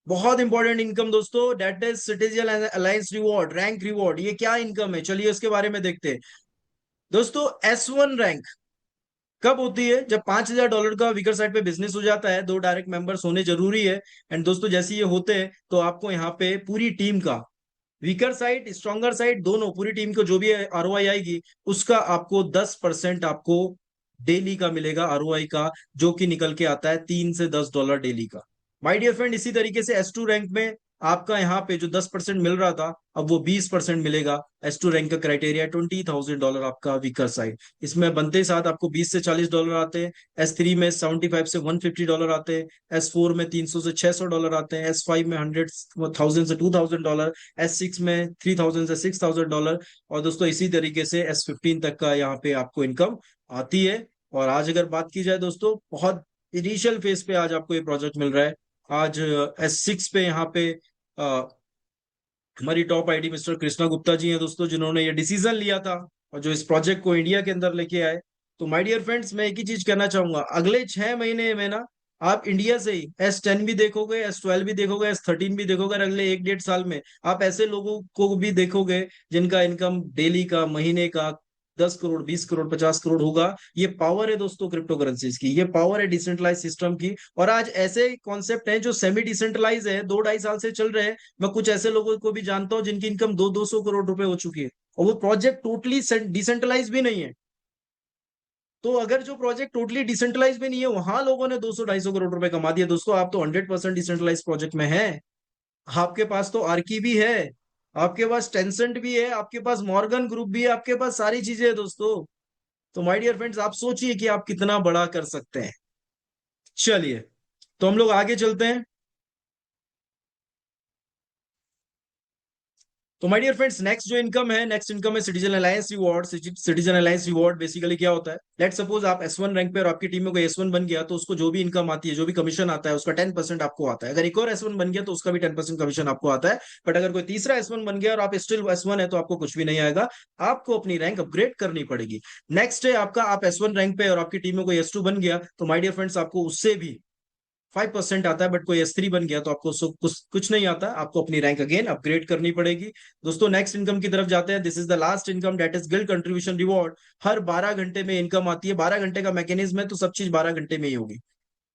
बहुत इंपॉर्टेंट इनकम दोस्तों, that is citizen alliance reward, rank reward. ये क्या इनकम है? चलिए उसके बारे में देखते हैं दोस्तों। S1 रैंक कब होती है? जब $5,000 का वीकर साइड पे बिजनेस हो जाता है। 2 डायरेक्ट मेंबर्स होने जरूरी है। एंड दोस्तों, जैसे ये होते हैं तो आपको यहाँ पे पूरी टीम का, वीकर साइड स्ट्रॉन्गर साइड दोनों, पूरी टीम को जो भी आरओआई आएगी उसका आपको 10% आपको डेली का मिलेगा आरओआई का, जो कि निकल के आता है $3 से $10 डेली का। माय डियर फ्रेंड, इसी तरीके से S2 रैंक में आपका यहाँ पे जो 10% मिल रहा था, अब वो 20% मिलेगा। S2 रैंक का क्राइटेरिया $20,000 आपका वीकर साइड। इसमें बनते ही साथ आपको $20 से $40 आते हैं। S3 में 75 से $150 आते हैं। S4 में 300 से $600 आते हैं। S5 में 100,000 से $2,000। S6 में 3,000 से $6,000। और दोस्तों, इसी तरीके से S15 तक का यहाँ पे आपको इनकम आती है। और आज अगर बात की जाए दोस्तों, बहुत इनिशियल फेज पे आज आपको ये प्रोजेक्ट मिल रहा है। आज S6 पे यहाँ पे अ, हमारी top ID mister Krishna Gupta ji हैं दोस्तों, जिन्होंने ये डिसीजन लिया था और जो इस प्रोजेक्ट को इंडिया के अंदर लेके आए। तो माय डियर फ्रेंड्स, मैं एक ही चीज कहना चाहूंगा, अगले 6 महीने में ना आप इंडिया से ही S10 भी देखोगे, S12 भी देखोगे, S13 भी देखोगे। और अगले 1 1.5 साल में आप ऐसे लोगों को भी देखोगे जिनका इनकम डेली का, महीने का 10 करोड़, 20 करोड़, 50 करोड़ होगा। ये पावर है दोस्तों क्रिप्टो करेंसीज की, ये पावर है डिसेंट्रलाइज सिस्टम की। और आज ऐसे कॉन्सेप्ट हैं जो सेमी डिसेंट्रलाइज है, 2 2.5 साल से चल रहे हैं। मैं कुछ ऐसे लोगों को भी जानता हूं जिनकी इनकम 200 200 करोड़ रुपए हो चुकी है, और वो प्रोजेक्ट टोटली डिसेंट्रलाइज भी नहीं है। तो अगर जो प्रोजेक्ट टोटली डिसेंट्रलाइज भी नहीं है, वहां लोगों ने 200 250 करोड़ रुपए कमा दिए दोस्तों, आप तो 100% डिसेंट्रलाइज प्रोजेक्ट में है। आपके पास तो आर्की भी है, आपके पास टेंसेंट भी है, आपके पास मॉर्गन ग्रुप भी है, आपके पास सारी चीजें है दोस्तों। तो माय डियर फ्रेंड्स, आप सोचिए कि आप कितना बड़ा कर सकते हैं। चलिए, तो हम लोग आगे चलते हैं। तो माय डियर फ्रेंड्स, नेक्स्ट जो इनकम है, नेक्स्ट इनकम है citizen alliance reward. Citizen alliance reward basically क्या होता है? लेट सपोज आप S1 रैंक पे और आपकी टीम में कोई S1 बन गया, तो उसको जो भी इनकम आती है, जो भी कमीशन आता है, उसका 10% आपको आता है। अगर एक और S1 बन गया तो उसका भी 10% कमीशन आपको आता है। बट अगर कोई तीसरा S1 बन गया और आप स्टिल S1 है, तो आपको कुछ भी नहीं आएगा। आपको अपनी रैंक अपग्रेड करनी पड़ेगी। नेक्स्ट है आपका, आप S1 रैंक पे और आपकी टीम में कोई S2 बन गया, तो माय डियर फ्रेंड्स, आपको उससे भी 5% आता है। बट कोई S3 बन गया तो आपको कुछ नहीं आता, आपको अपनी रैंक अगेन अपग्रेड करनी पड़ेगी। दोस्तों, नेक्स्ट इनकम की तरफ जाते हैं। This is the last income, that is guild contribution reward. हर 12 घंटे में इनकम आती है। 12 घंटे का मैकेनिज्म है, तो सब चीज 12 घंटे में ही होगी।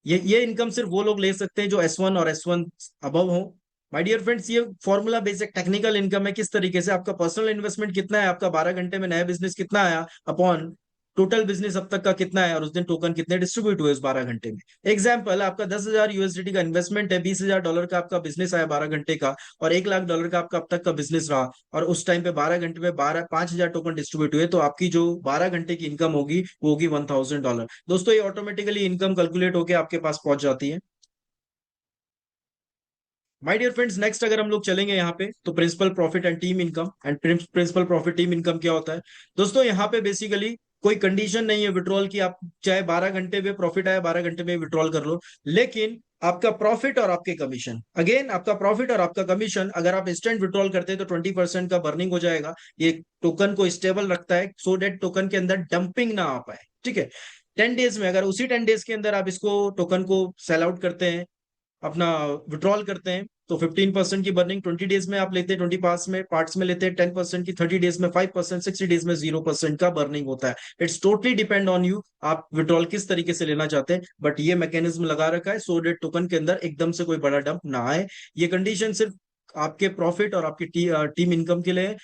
ये इनकम सिर्फ वो लोग ले सकते हैं जो S1 और S1 अबव हो। माय डियर फ्रेंड्स, ये फॉर्मूला बेसिक टेक्निकल इनकम है। किस तरीके से आपका पर्सनल इन्वेस्टमेंट कितना है, आपका 12 घंटे में नया बिजनेस कितना आया, अपॉन टोटल बिजनेस अब तक का कितना है, और उस दिन टोकन कितने डिस्ट्रीब्यूट हुए उस 12 घंटे में। एग्जाम्पल, आपका 10,000 USDT का इन्वेस्टमेंट है, $20,000 का आपका बिजनेस आया 12 घंटे का, और $1,00,000 का आपका अब तक का बिजनेस रहा, और उस टाइम पे 12 घंटे में 5,000 टोकन डिस्ट्रीब्यूट हुए, तो आपकी जो 12 घंटे की इनकम होगी वो होगी $1,000। दोस्तों, ये ऑटोमेटिकली इनकम कैलकुलेट होकर आपके पास पहुंच जाती है। माय डियर फ्रेंड्स, नेक्स्ट अगर हम लोग चलेंगे यहाँ पे, तो principal profit and team income. And principal profit team income क्या होता है दोस्तों? यहाँ पे बेसिकली कोई कंडीशन नहीं है विड्रॉल की, आप चाहे 12 घंटे में प्रॉफिट आए 12 घंटे में विड्रॉल कर लो। लेकिन आपका प्रॉफिट और आपके कमीशन, अगेन आपका प्रॉफिट और आपका कमीशन, अगर आप इंस्टेंट विड्रॉल करते हैं तो 20% का बर्निंग हो जाएगा। ये टोकन को स्टेबल रखता है, सो डेट टोकन के अंदर डंपिंग ना आ पाए। ठीक है, 10 डेज में, अगर उसी 10 डेज के अंदर आप इसको टोकन को सेल आउट करते हैं, अपना विड्रॉल करते हैं, तो 15% की बर्निंग 20 डेज में आप लेते हैं, 20 पार्ट्स में लेते हैं 10% की, 30 डेज में 5%, 60 डेज में 0% का बर्निंग होता है। It's totally depend on you, आप विड्रॉल किस तरीके से लेना चाहते हैं, बट ये मैकेनिज्म लगा रखा है सो डेट टोकन के अंदर एकदम से कोई बड़ा डंप ना आए। ये कंडीशन सिर्फ आपके प्रॉफिट और आपकी टीम इनकम के लिए है,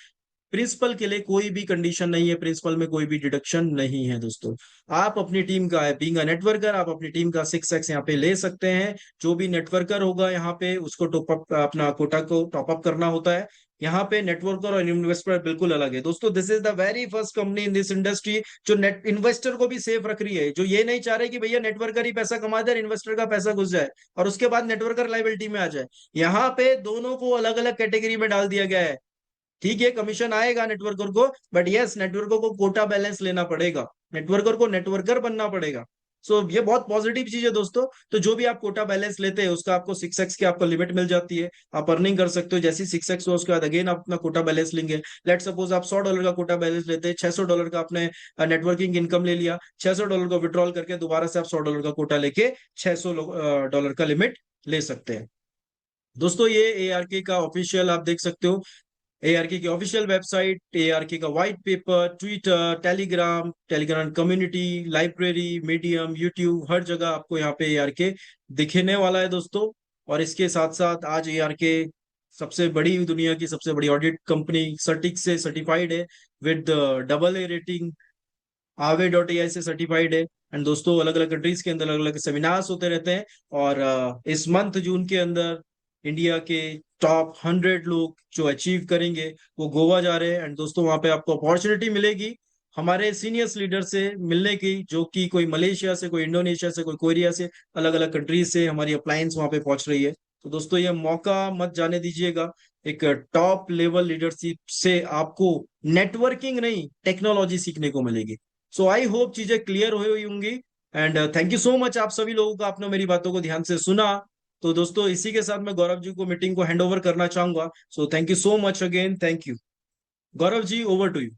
प्रिंसिपल के लिए कोई भी कंडीशन नहीं है, प्रिंसिपल में कोई भी डिडक्शन नहीं है दोस्तों। आप अपनी टीम का है बीइंग अ नेटवर्कर, आप अपनी टीम का 6x यहाँ पे ले सकते हैं। जो भी नेटवर्कर होगा यहाँ पे उसको टॉप अप, अपना कोटा को टॉप अप करना होता है। यहाँ पे नेटवर्कर और इन्वेस्टर बिल्कुल अलग है दोस्तों। This is the very first company in this industry जो नेट इन्वेस्टर को भी सेफ रख रही है, जो ये नहीं चाह रहे कि भैया नेटवर्कर ही पैसा कमा दे, इन्वेस्टर का पैसा घुस जाए और उसके बाद नेटवर्कर लाइबिलिटी में आ जाए। यहाँ पे दोनों को अलग अलग कैटेगरी में डाल दिया गया है। ठीक है, कमीशन आएगा नेटवर्कर को, बट यस नेटवर्कर को कोटा बैलेंस लेना पड़ेगा, नेटवर्कर को नेटवर्कर बनना पड़ेगा। ये बहुत पॉजिटिव चीज है दोस्तों। तो जो भी आप कोटा बैलेंस लेते हैं उसका आपको 6x की आपको लिमिट मिल जाती है, आप अर्निंग कर सकते हो। जैसे 6x हो उसके बाद अगेन आप अपना कोटा बैलेंस लेंगे। लेट सपोज आप $100 का कोटा बैलेंस लेते हैं, $600 का आपने नेटवर्किंग इनकम ले लिया, $600 को विड्रॉल करके दोबारा से आप $100 का कोटा लेके $600 का लिमिट ले सकते हैं। दोस्तों ये ARK का ऑफिशियल आप देख सकते हो, ARK की ऑफिशियल वेबसाइट, ARK का white paper, Twitter, Telegram community, library, Medium, YouTube, हर जगह आपको यहाँ पे ARK दिखने वाला है दोस्तों। और इसके साथ साथ आज ARK सबसे बड़ी, दुनिया की सबसे बड़ी ऑडिट कंपनी सर्टिक से सर्टिफाइड है, विद AA रेटिंग, aave.ai से सर्टिफाइड है। एंड दोस्तों अलग अलग कंट्रीज के अंदर अलग अलग सेमिनार्स होते रहते हैं। और इस मंथ जून के अंदर इंडिया के टॉप 100 लोग जो अचीव करेंगे वो गोवा जा रहे हैं। एंड दोस्तों वहां पे आपको अपॉर्चुनिटी मिलेगी हमारे सीनियर्स लीडर से मिलने की, जो कि कोई मलेशिया से, कोई इंडोनेशिया से, कोई कोरिया से, अलग अलग कंट्रीज से हमारी अप्लायंस वहां पे पहुंच रही है। तो दोस्तों ये मौका मत जाने दीजिएगा, एक टॉप लेवल लीडरशिप से आपको नेटवर्किंग नहीं टेक्नोलॉजी सीखने को मिलेगी। सो आई होप चीजें क्लियर हुई होंगी। And thank you so much आप सभी लोगों को, आपने मेरी बातों को ध्यान से सुना। तो दोस्तों इसी के साथ मैं गौरव जी को मीटिंग को हैंड ओवर करना चाहूंगा। So thank you so much again, thank you. Gaurav ji, over to you.